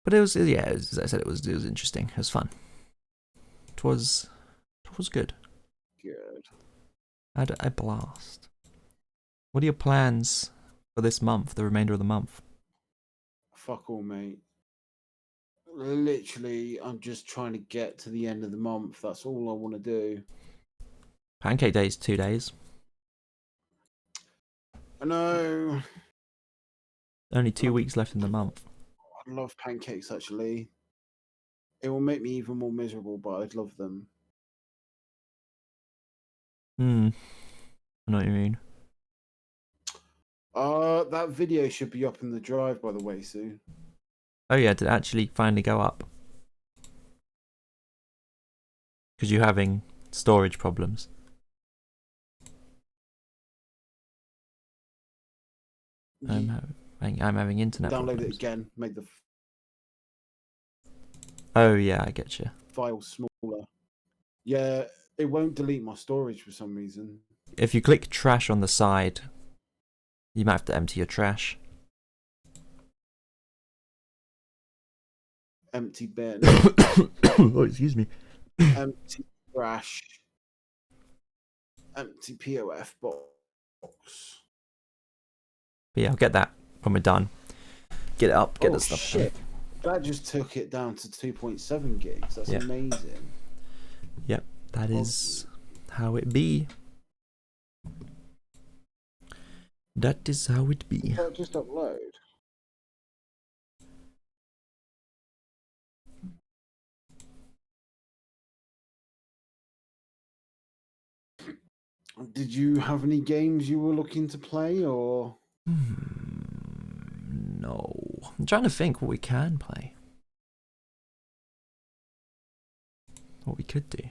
But it was, yeah, as I said, it was interesting. It was fun. It was good. Good. I had a blast. What are your plans for this month, the remainder of the month? Fuck all, mate. Literally, I'm just trying to get to the end of the month. That's all I want to do. Pancake Day is 2 days. I know. Only 2 weeks left in the month. I love pancakes, actually. It will make me even more miserable, but I'd love them. I know what you mean. That video should be up in the drive, by the way, soon. Oh yeah, did it actually finally go up? Because you're having storage problems. I'm having internet problems. Download it again. Make the Oh yeah, I get you. file smaller. Yeah, it won't delete my storage for some reason. If you click trash on the side, you might have to empty your trash. Empty bin. Oh, excuse me. Empty trash. Empty POF box. But yeah, I'll get that when we're done. Get it up, get the stuff shit. done. That just took it down to 2.7 gigs. That's amazing. Yep, that is how it be. That is how it be. Can't just upload. Did you have any games you were looking to play, or? No. I'm trying to think what we can play. What we could do.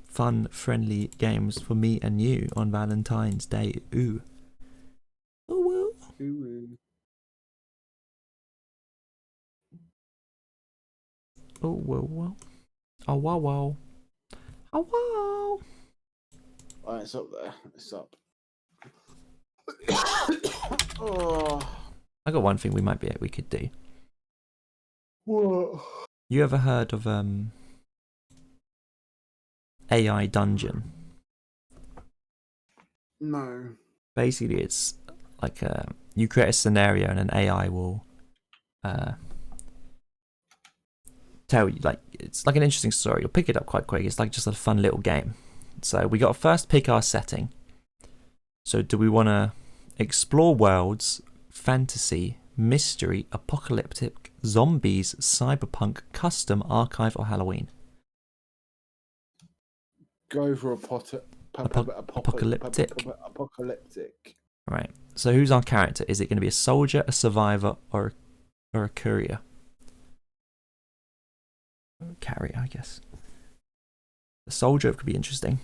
Fun, friendly games for me and you on Valentine's Day. Ooh. Oh, well. Ooh. Oh, well, well. Oh, wow, wow. Oh, wow. Alright, it's up there. It's up. Oh. I got one thing we could do. What? You ever heard of AI Dungeon? No. Basically, it's like you create a scenario and an AI will tell you, like, it's like an interesting story. You'll pick it up quite quick. It's like just a fun little game. So we got to first pick our setting. So do we want to explore worlds, fantasy, mystery, apocalyptic, zombies, cyberpunk, custom, archive, or Halloween? Go for apocalyptic. Apocalyptic. Right. So who's our character? Is it going to be a soldier, a survivor, or a courier? Carrier, I guess. A soldier could be interesting.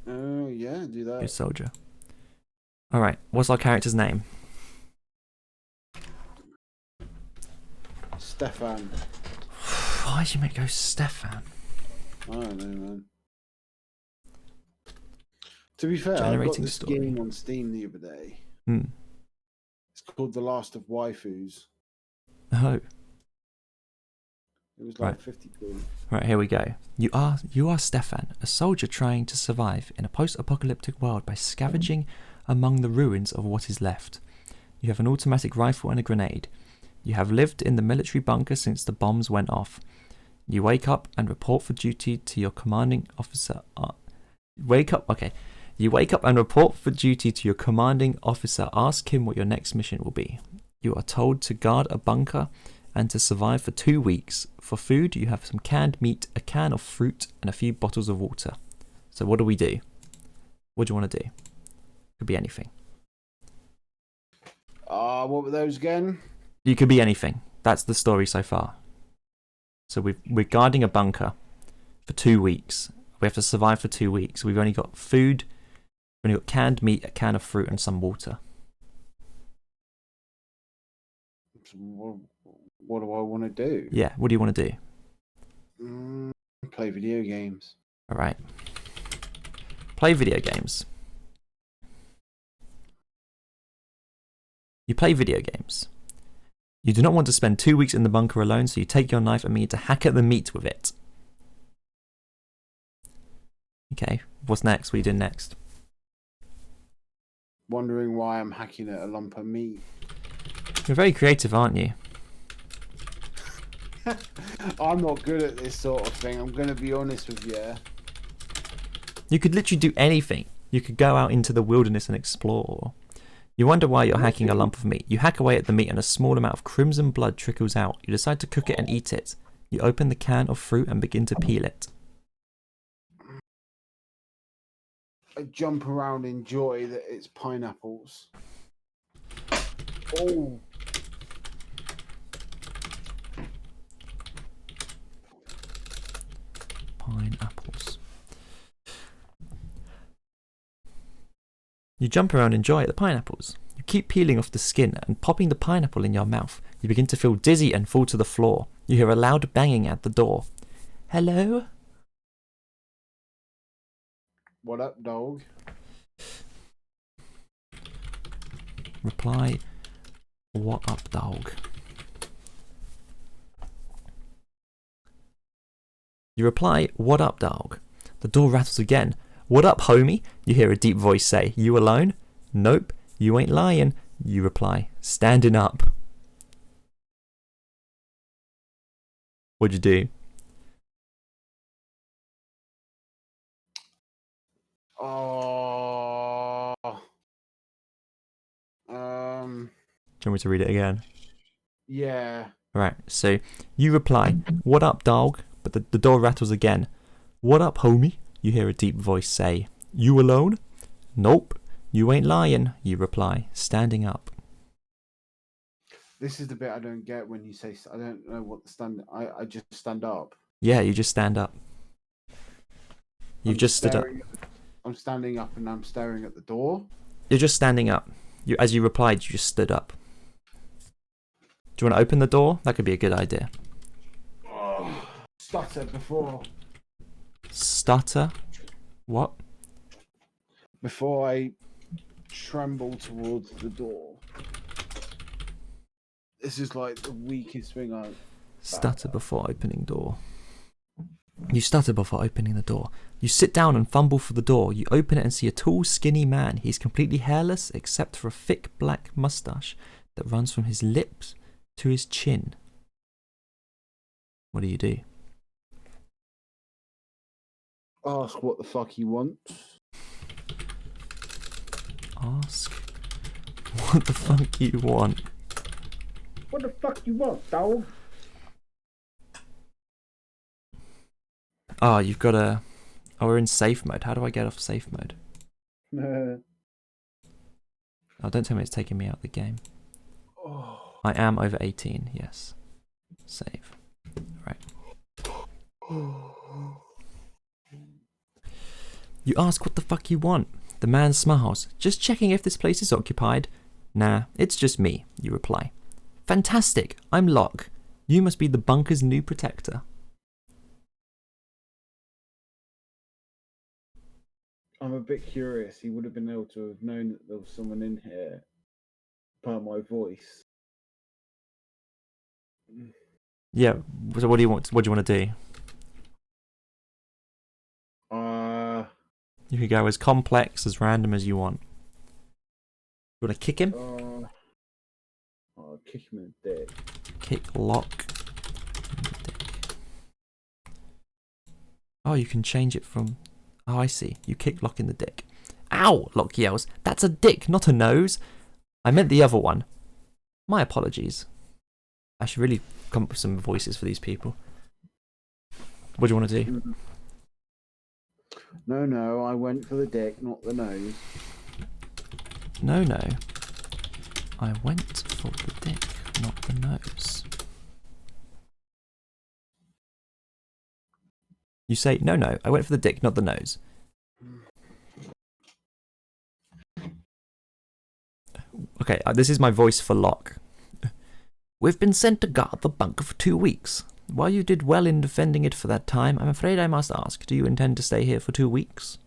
Oh, yeah, do that. Good soldier. Alright, what's our character's name? Stefan. Why did you make go Stefan? I don't know, man. To be fair, I got this game on Steam the other day. It's called The Last of Waifus. Oh. It was like 50p. Right, here we go. You are Stefan, a soldier trying to survive in a post-apocalyptic world by scavenging among the ruins of what is left. You have an automatic rifle and a grenade. You have lived in the military bunker since the bombs went off. You wake up and report for duty to your commanding officer. You wake up and report for duty to your commanding officer. Ask him what your next mission will be. You are told to guard a bunker and to survive for 2 weeks. For food, you have some canned meat, a can of fruit, and a few bottles of water. So what do we do? What do you want to do? Could be anything. What were those again? You could be anything. That's the story so far. So we're guarding a bunker for 2 weeks. We have to survive for 2 weeks. We've only got food, only got canned meat, a can of fruit, and some water. What do I want to do? Yeah, what do you want to do? Play video games. All right. Play video games. You play video games. You do not want to spend 2 weeks in the bunker alone, so you take your knife and begin to hack at the meat with it. Okay, what's next? What are you doing next? Wondering why I'm hacking at a lump of meat. You're very creative, aren't you? I'm not good at this sort of thing. I'm going to be honest with you. You could literally do anything. You could go out into the wilderness and explore. You wonder why you're hacking a lump of meat. You hack away at the meat and a small amount of crimson blood trickles out. You decide to cook it and eat it. You open the can of fruit and begin to peel it. I jump around in joy that it's pineapples. Oh. Pineapples. You jump around and enjoy the pineapples. You keep peeling off the skin and popping the pineapple in your mouth. You begin to feel dizzy and fall to the floor. You hear a loud banging at the door. Hello? What up, dog? Reply, what up, dog? You reply, what up, dog? The door rattles again. What up, homie? You hear a deep voice say, you alone? Nope, you ain't lying. You reply, standing up. What'd you do? Oh. Do you want me to read it again? Yeah. Right, so you reply, what up, dog? But the door rattles again. What up, homie? You hear a deep voice say, you alone? Nope, you ain't lying. You reply, standing up. This is the bit I don't get when you say, I don't know what the stand, I just stand up. Yeah, you just stand up. You've just stood up. I'm standing up and I'm staring at the door. You're just standing up. As you replied, you just stood up. Do you want to open the door? That could be a good idea. Oh, stutter before. Stutter? What? Before I tremble towards the door. This is like the weakest thing I've... Stutter before opening door. You stutter before opening the door. You sit down and fumble for the door. You open it and see a tall, skinny man. He's completely hairless except for a thick black mustache that runs from his lips to his chin. What do you do? Ask what the fuck he wants. Ask what the fuck you want. What the fuck you want, dog? Oh, you've got a... Oh, we're in safe mode. How do I get off safe mode? Oh, don't tell me it's taking me out of the game. Oh. I am over 18, yes. Save. Right. You ask what the fuck you want. The man smiles. Just checking if this place is occupied. Nah, it's just me, you reply. Fantastic, I'm Locke. You must be the bunker's new protector. I'm a bit curious. He would have been able to have known that there was someone in here per my voice. Yeah, so what do you want to do? You can go as complex, as random as you want. You want to kick him? I'll kick him in the dick. Kick Locke in the dick. Oh, you can change it from... Oh, I see. You kick Locke in the dick. Ow! Locke yells. That's a dick, not a nose. I meant the other one. My apologies. I should really come up with some voices for these people. What do you want to do? No, I went for the dick, not the nose. No. I went for the dick, not the nose. You say, no, I went for the dick, not the nose. Okay, this is my voice for Locke. We've been sent to guard the bunker for 2 weeks. While you did well in defending it for that time, I'm afraid I must ask, do you intend to stay here for 2 weeks?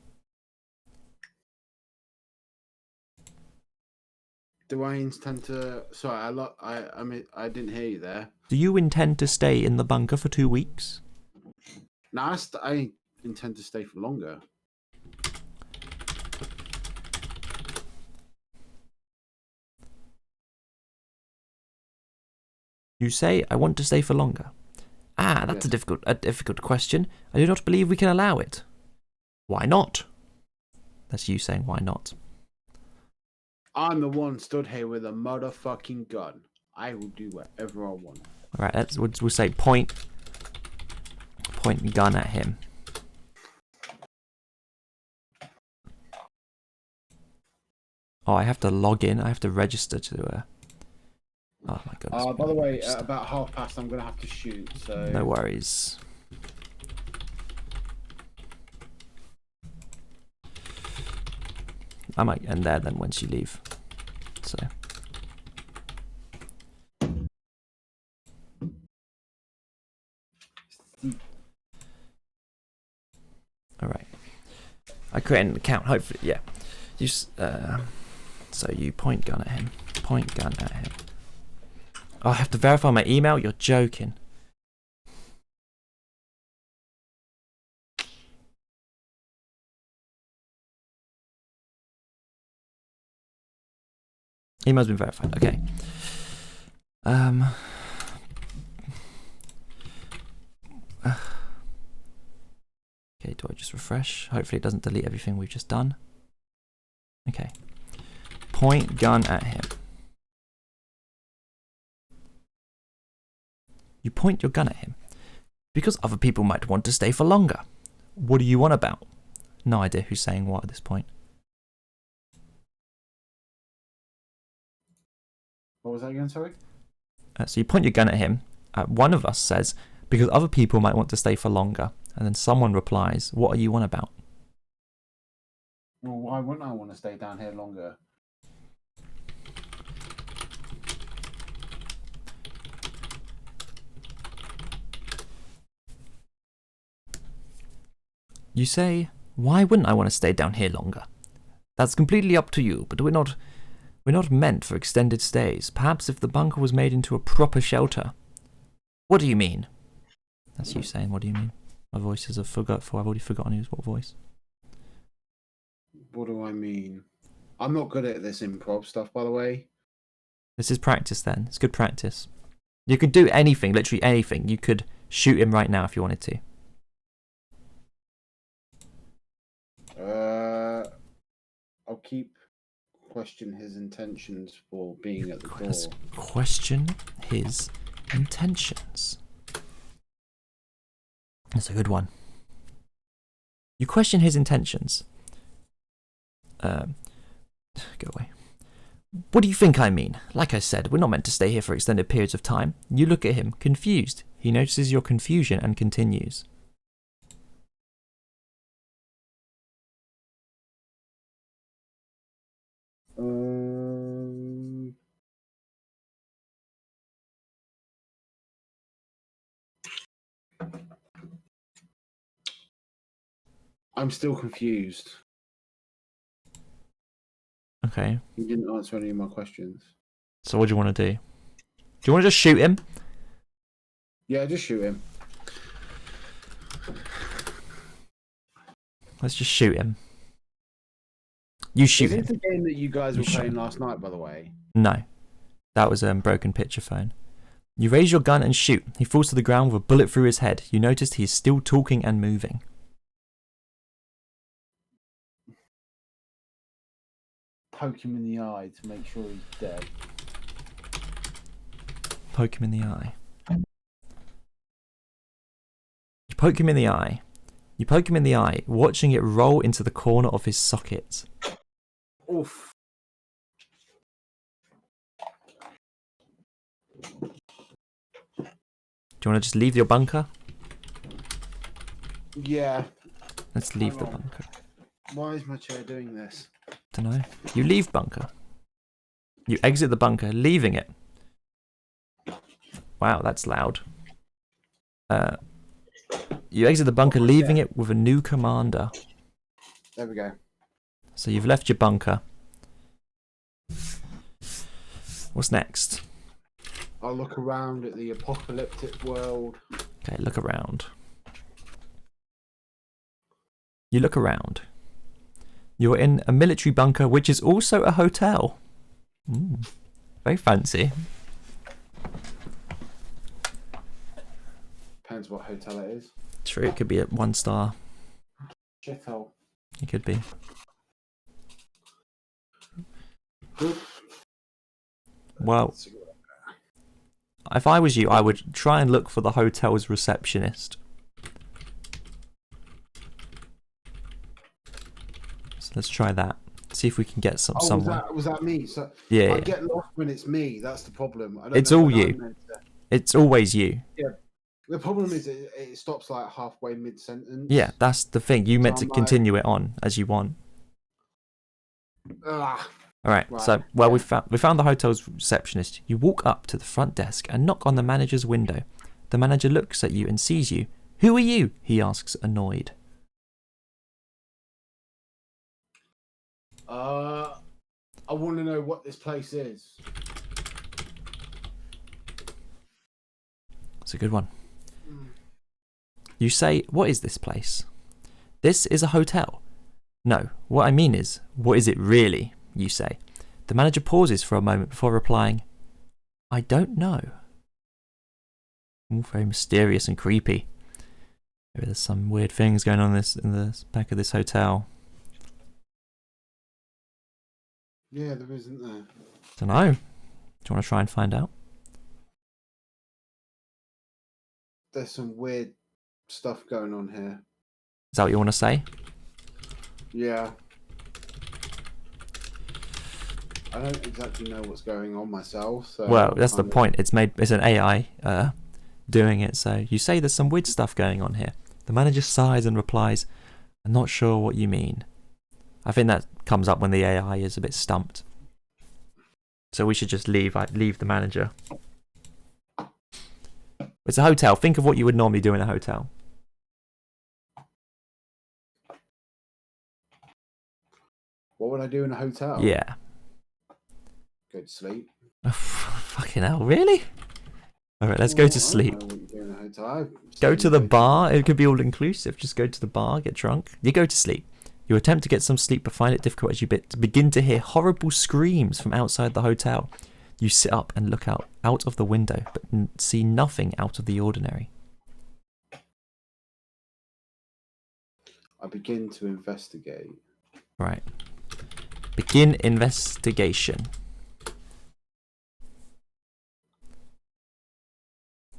Do I intend to... Sorry, I mean, I didn't hear you there. Do you intend to stay in the bunker for 2 weeks? No, I intend to stay for longer. You say, I want to stay for longer. Ah, that's Yes. a difficult question. I do not believe we can allow it. Why not? That's you saying, why not? I'm the one stood here with a motherfucking gun. I will do whatever I want. All right, we'll say point gun at him. Oh, I have to log in. I have to register to. Oh my god. By the way, at about past, I'm gonna have to shoot. So no worries. I might end there then once you leave. So. All right. I create an account. Hopefully, yeah. You. So you point gun at him. Point gun at him. Oh, I have to verify my email? You're joking. Email's been verified. Okay. Okay, do I just refresh? Hopefully it doesn't delete everything we've just done. Okay. Point gun at him. You point your gun at him. Because other people might want to stay for longer. What do you want about? No idea who's saying what at this point. What was that again, sorry? So you point your gun at him. One of us says, because other people might want to stay for longer. And then someone replies, what are you on about? Well, why wouldn't I want to stay down here longer? You say, why wouldn't I want to stay down here longer? That's completely up to you, but we're not meant for extended stays. Perhaps if the bunker was made into a proper shelter. What do you mean? That's you saying, what do you mean? My voice is forgetful. I've already forgotten what voice. What do I mean? I'm not good at this improv stuff, by the way. This is practice then. It's good practice. You could do anything, literally anything. You could shoot him right now if you wanted to. I'll question his intentions for being at the door. Question his intentions. That's a good one. You question his intentions. Go away. What do you think I mean? Like I said, we're not meant to stay here for extended periods of time. You look at him, confused. He notices your confusion and continues. I'm still confused. Okay. You didn't answer any of my questions. So what do you want to do? Do you want to just shoot him? Yeah, just shoot him. Let's just shoot him. You shoot him. Is it the game that you guys were playing last night, by the way? No. That was a broken picture phone. You raise your gun and shoot. He falls to the ground with a bullet through his head. You notice he is still talking and moving. Poke him in the eye to make sure he's dead. Poke him in the eye. You poke him in the eye. You poke him in the eye, watching it roll into the corner of his socket. Oof. Do you want to just leave your bunker? Yeah. Let's leave the bunker. Why is my chair doing this? Dunno. You leave bunker. You exit the bunker, leaving it. Wow, that's loud. You exit the bunker, leaving it with a new commander. There we go. So you've left your bunker. What's next? I'll look around at the apocalyptic world. Okay, look around. You look around. You're in a military bunker, which is also a hotel. Very fancy. Depends what hotel it is. True, it could be a 1-star. Shithole. It could be. Well, if I was you, I would try and look for the hotel's receptionist. So let's try that. See if we can get someone. Was that me? So Yeah. I get lost when it's me. That's the problem. It's all you. It's always you. Yeah. The problem is it stops like halfway mid-sentence. Yeah, that's the thing. You meant to continue it on as you want. All right. So, we found the hotel's receptionist. You walk up to the front desk and knock on the manager's window. The manager looks at you and sees you. Who are you? He asks, annoyed. I want to know what this place is. It's a good one. You say, what is this place? This is a hotel. No, what I mean is, what is it really? You say. The manager pauses for a moment before replying, I don't know. All very mysterious and creepy. Maybe there's some weird things going on in the back of this hotel. Yeah, there isn't there. Don't know. Do you want to try and find out? There's some weird stuff going on here. Is that what you want to say? Yeah. I don't exactly know what's going on myself. So well, that's the point. It's an AI doing it. So you say there's some weird stuff going on here. The manager sighs and replies, I'm not sure what you mean. I think that comes up when the AI is a bit stumped. So we should just leave the manager. It's a hotel. Think of what you would normally do in a hotel. What would I do in a hotel? Yeah. Go to sleep. Fucking hell, really? Alright, let's go to sleep. I don't know what you do in a hotel. Go to the bar. It could be all inclusive. Just go to the bar, get drunk. You go to sleep. You attempt to get some sleep but find it difficult as you begin to hear horrible screams from outside the hotel. You sit up and look out of the window but see nothing out of the ordinary. I begin to investigate. Right. Begin investigation.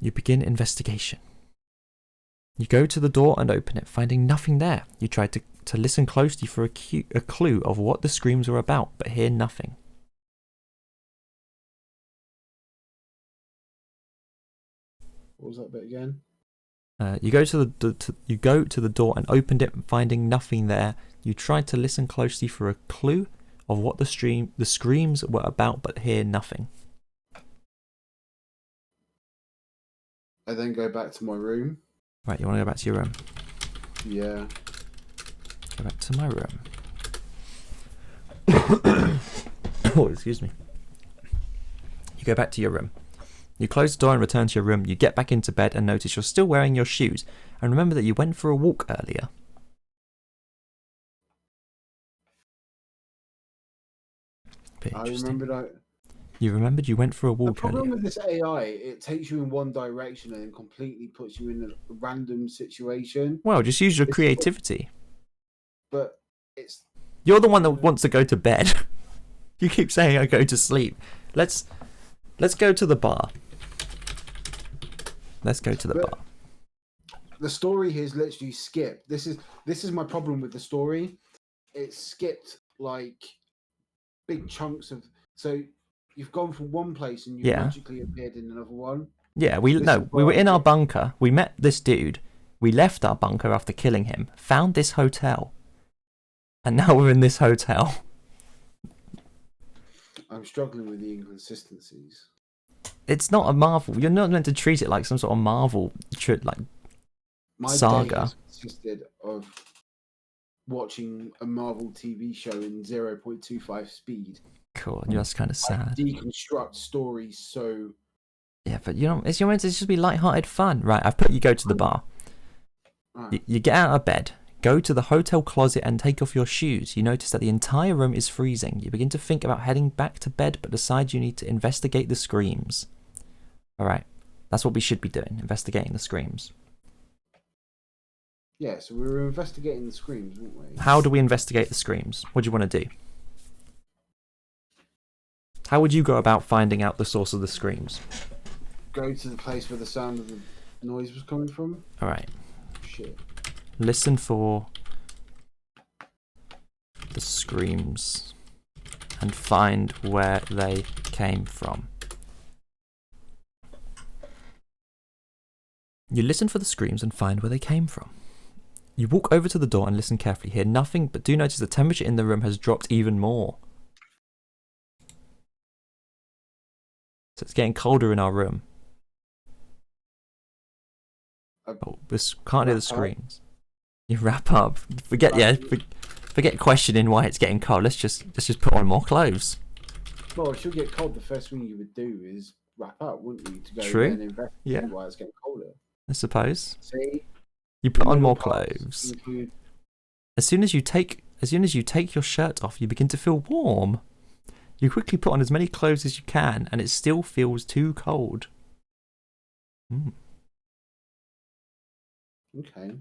You begin investigation. You go to the door and open it, finding nothing there. You try to listen closely for a clue of what the screams were about, but hear nothing. What was that bit again? You go to the door and opened it, finding nothing there. You tried to listen closely for a clue of what the screams were about, but hear nothing. I then go back to my room. Right, you want to go back to your room? Yeah. Go back to my room. Oh, excuse me. You go back to your room. You close the door and return to your room. You get back into bed and notice you're still wearing your shoes. And remember that you went for a walk earlier. You remembered you went for a walk earlier. The problem with this AI, it takes you in one direction and then completely puts you in a random situation. Well, just use your creativity. But you're the one that wants to go to bed. You keep saying I go to sleep. Let's go to the bar. Let's go to the bar. The story here is literally skipped. This is my problem with the story. It's skipped like big chunks of. So you've gone from one place and you magically appeared in another one. Yeah, we were in our bunker. We met this dude. We left our bunker after killing him. Found this hotel, and now we're in this hotel. I'm struggling with the inconsistencies. It's not a Marvel. You're not meant to treat it like some sort of Marvel My saga. day has consisted of watching a Marvel TV show in 0.25 speed. Cool. That's kind of sad. Deconstruct stories so. Yeah, but it's meant to just be light-hearted fun, right? I've put you go to the bar. You get out of bed, go to the hotel closet and take off your shoes. You notice that the entire room is freezing. You begin to think about heading back to bed, but decide you need to investigate the screams. All right, that's what we should be doing, investigating the screams. Yeah, so we were investigating the screams, weren't we? How do we investigate the screams? What do you want to do? How would you go about finding out the source of the screams? Go to the place where the sound of the noise was coming from. All right. Shit. Listen for the screams and find where they came from. You listen for the screams and find where they came from. You walk over to the door and listen carefully. Hear nothing, but do notice the temperature in the room has dropped even more. So it's getting colder in our room. We can't hear the screams. You wrap up. Forget questioning why it's getting cold. Let's just put on more clothes. Well, if you get cold, the first thing you would do is wrap up, wouldn't you? To go True. and investigate why it's getting colder. I suppose. See? You put on more clothes. As soon as you take your shirt off, you begin to feel warm. You quickly put on as many clothes as you can, and it still feels too cold. Okay.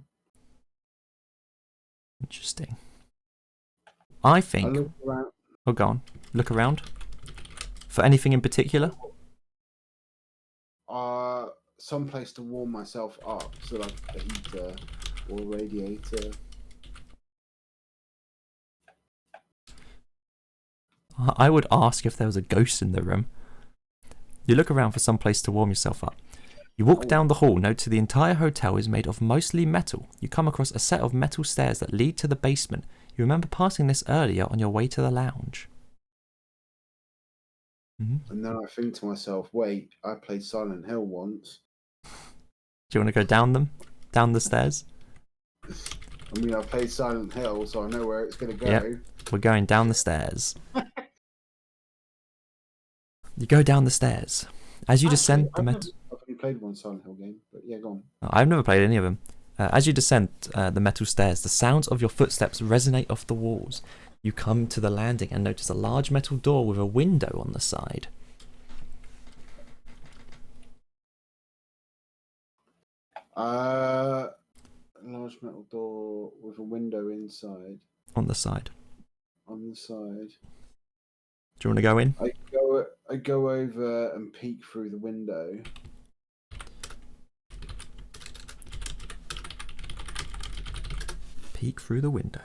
Interesting. I think. Oh, go on. Look around. For anything in particular? Some place to warm myself up, so like a heater or a radiator. I would ask if there was a ghost in the room. You look around for some place to warm yourself up. You walk down the hall, note the entire hotel is made of mostly metal. You come across a set of metal stairs that lead to the basement. You remember passing this earlier on your way to the lounge. Mm-hmm. And then I think to myself, wait, I played Silent Hill once. Do you want to go down the stairs? I mean, I played Silent Hill, so I know where it's going to go. Yep. We're going down the stairs. You go down the stairs. As you descend the metal... I've only played one Silent Hill game, but yeah, go on. I've never played any of them. As you descend the metal stairs, the sounds of your footsteps resonate off the walls. You come to the landing and notice a large metal door with a window on the side. A large metal door with a window inside. On the side. On the side. Do you want to go in? I go over and peek through the window. Peek through the window.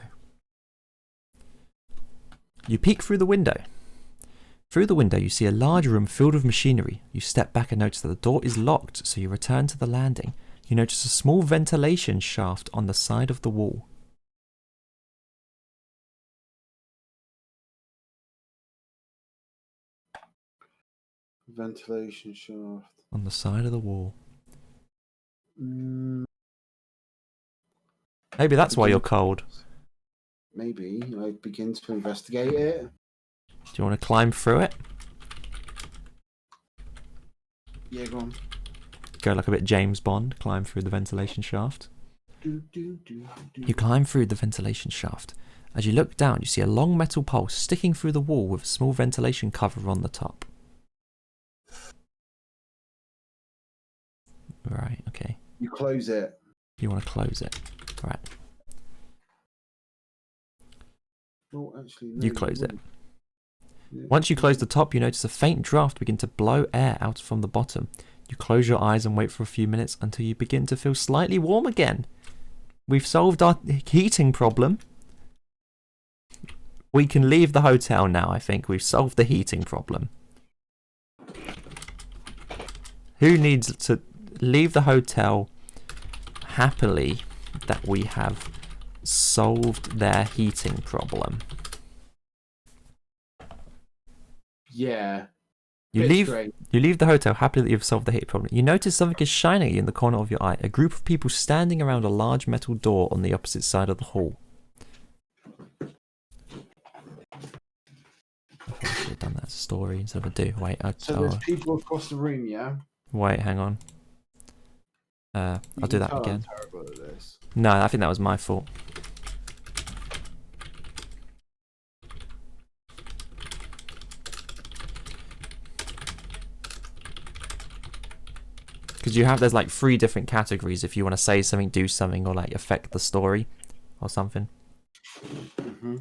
You peek through the window. Through the window, you see a large room filled with machinery. You step back and notice that the door is locked, so you return to the landing. You notice a small ventilation shaft on the side of the wall. Ventilation shaft. On the side of the wall. Maybe that's why you're cold. Maybe. I begin to investigate it. Do you want to climb through it? Yeah, go on. Go like a bit James Bond, climb through the ventilation shaft. You climb through the ventilation shaft. As you look down, you see a long metal pole sticking through the wall with a small ventilation cover on the top. Right, okay. You close it. You want to close it. Right. Oh, actually, no, you close it. Yeah. Once you close the top, you notice a faint draft begin to blow air out from the bottom. You close your eyes and wait for a few minutes until you begin to feel slightly warm again. We've solved our heating problem. We can leave the hotel now, I think. We've solved the heating problem. Who needs to leave the hotel happily that we have solved their heating problem? Yeah. You Bit leave. strange. You leave the hotel happy that you've solved the heat problem. You notice something is shining at you in the corner of your eye. A group of people standing around a large metal door on the opposite side of the hall. I should have done that as a story instead of a do. Wait, So there's people across the room, yeah? Wait, hang on. I'll do that again. I'm terrible at this. No, I think that was my fault. Because there's like 3 different categories if you want to say something, do something, or like affect the story or something. Mm-hmm.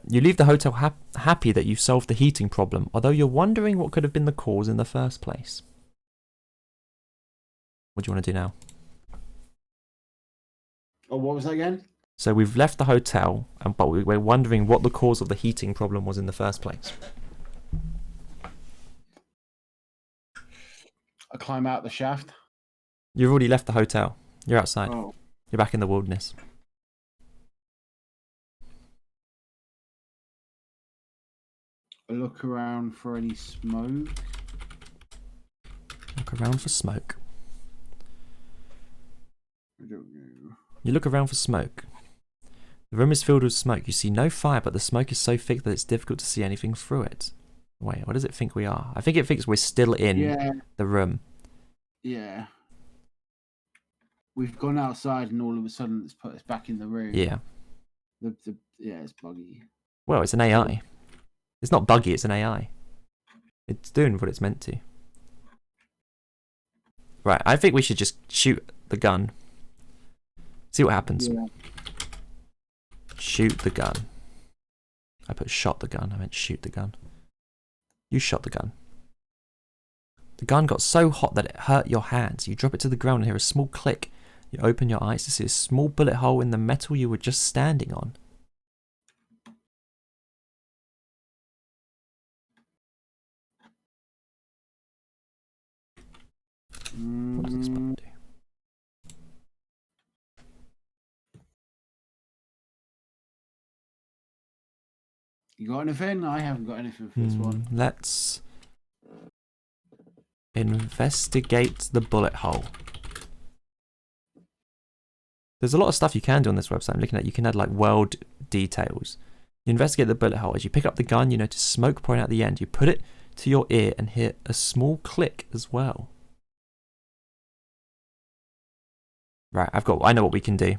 You leave the hotel happy that you've solved the heating problem, although you're wondering what could have been the cause in the first place. What do you want to do now? Oh, what was that again? So we've left the hotel, but we're wondering what the cause of the heating problem was in the first place. I climb out the shaft. You've already left the hotel. You're outside. Oh. You're back in the wilderness. I look around for any smoke. Look around for smoke. I don't know. You look around for smoke. The room is filled with smoke. You see no fire, but the smoke is so thick that it's difficult to see anything through it. Wait, what does it think we are? I think it thinks we're still in the room. Yeah. We've gone outside and all of a sudden it's put us back in the room. Yeah. It's buggy. Well, it's an AI. It's not buggy, it's an AI. It's doing what it's meant to. Right, I think we should just shoot the gun. See what happens. Yeah. Shoot the gun. I put shot the gun. I meant shoot the gun. You shot the gun. The gun got so hot that it hurt your hands. You drop it to the ground and hear a small click. You open your eyes to see a small bullet hole in the metal you were just standing on. What does this button do? You got anything? I haven't got anything for this one. Let's investigate the bullet hole. There's a lot of stuff you can do on this website. I'm looking at, you can add like world details. You investigate the bullet hole. As you pick up the gun, you notice smoke pouring out the end. You put it to your ear and hear a small click as well. Right, I know what we can do.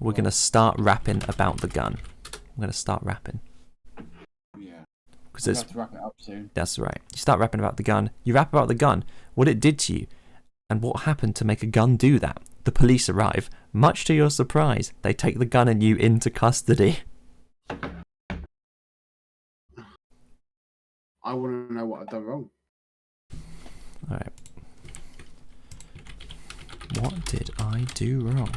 We're going to start rapping about the gun. I'm going to start rapping. Yeah. Because I'll have to wrap it up soon. That's right. You start rapping about the gun. You rap about the gun, what it did to you, and what happened to make a gun do that. The police arrive. Much to your surprise, they take the gun and you into custody. I want to know what I've done wrong. Alright. What did I do wrong?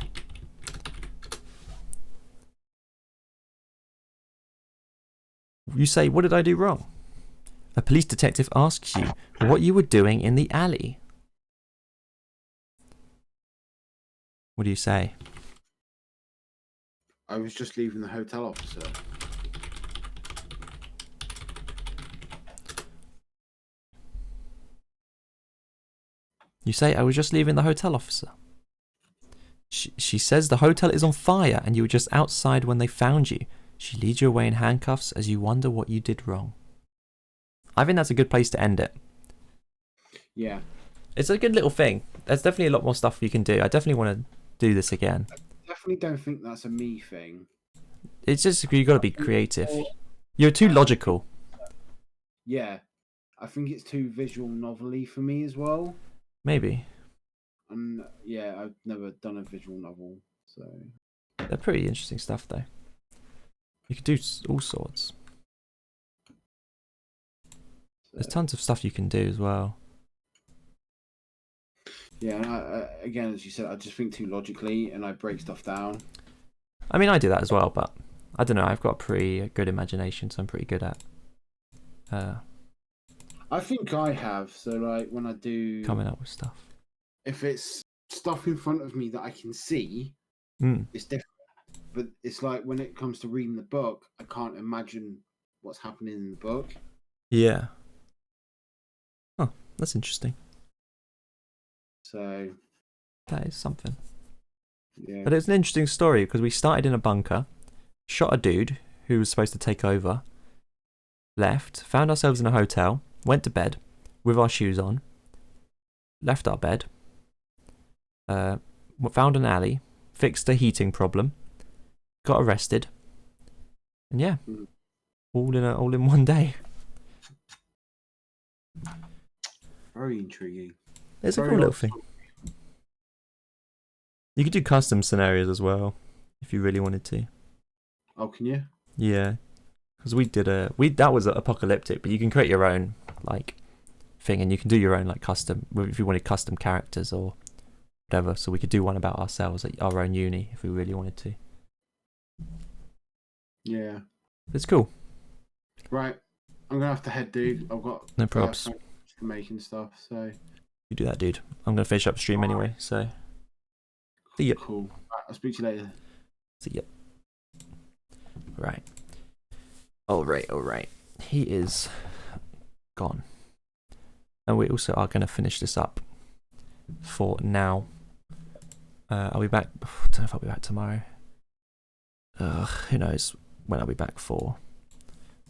You say, what did I do wrong? A police detective asks you what you were doing in the alley. What do you say? I was just leaving the hotel officer. You say, I was just leaving the hotel officer. She says the hotel is on fire and you were just outside when they found you. She leads you away in handcuffs as you wonder what you did wrong. I think that's a good place to end it. Yeah. It's a good little thing. There's definitely a lot more stuff you can do. I definitely want to do this again. I definitely don't think that's a me thing. It's just, you got to be creative. You're too logical. Yeah. I think it's too visual novel-y for me as well. Maybe. And yeah, I've never done a visual novel, so... They're pretty interesting stuff, though. You could do all sorts. There's tons of stuff you can do as well. Yeah, and again, as you said, I just think too logically, and I break stuff down. I mean, I do that as well, but I don't know. I've got a pretty good imagination, so I'm pretty good at. I think I have. So, like, when I do coming up with stuff, if it's stuff in front of me that I can see, it's different. But it's like when it comes to reading the book, I can't imagine what's happening in the book. Yeah. Oh, that's interesting. So that is something. Yeah. But it's an interesting story because we started in a bunker, shot a dude who was supposed to take over, left, found ourselves in a hotel, went to bed with our shoes on, left our bed, found an alley, fixed a heating problem, got arrested, and yeah, all in one day. Very intriguing. It's a cool little thing. You could do custom scenarios as well if you really wanted to. Oh, can you? Yeah, because that was apocalyptic, but you can create your own like thing, and you can do your own like custom if you wanted custom characters or whatever. So we could do one about ourselves at our own uni if we really wanted to. Yeah, it's cool. Right, I'm gonna have to head, dude. I've got no props to making stuff. So you do that, dude. I'm gonna finish up stream anyway. So see ya. Cool. Right, I'll speak to you later. See ya. Right. All right. He is gone. And we also are going to finish this up for now. I'll be back. I don't know if I'll be back tomorrow. Who knows when I'll be back for.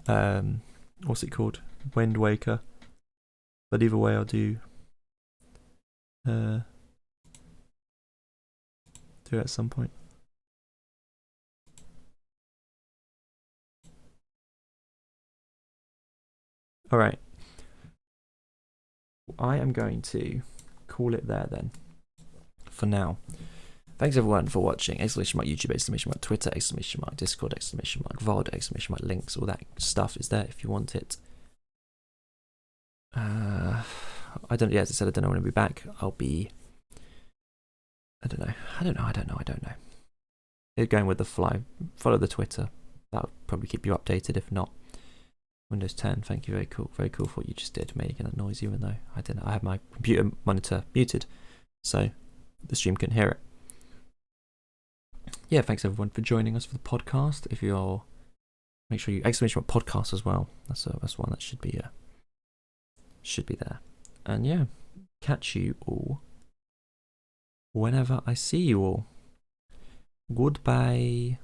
What's it called? Wind Waker. But either way, I'll do it at some point. Alright. I am going to call it there then. For now. Thanks everyone for watching. ! YouTube, ! Twitter, ! Discord, ! VOD, ! Links, all that stuff is there if you want it. As I said, I don't know when I'll be back. I don't know. It's going with the flow. Follow the Twitter. That'll probably keep you updated. If not, Windows 10, thank you, very cool for what you just did, making that noise, even though I had my computer monitor muted, so the stream couldn't hear it. Yeah, thanks everyone for joining us for the podcast. If you're, make sure you ! Podcast as well. That's one that should be there. And yeah, catch you all whenever I see you all. Goodbye.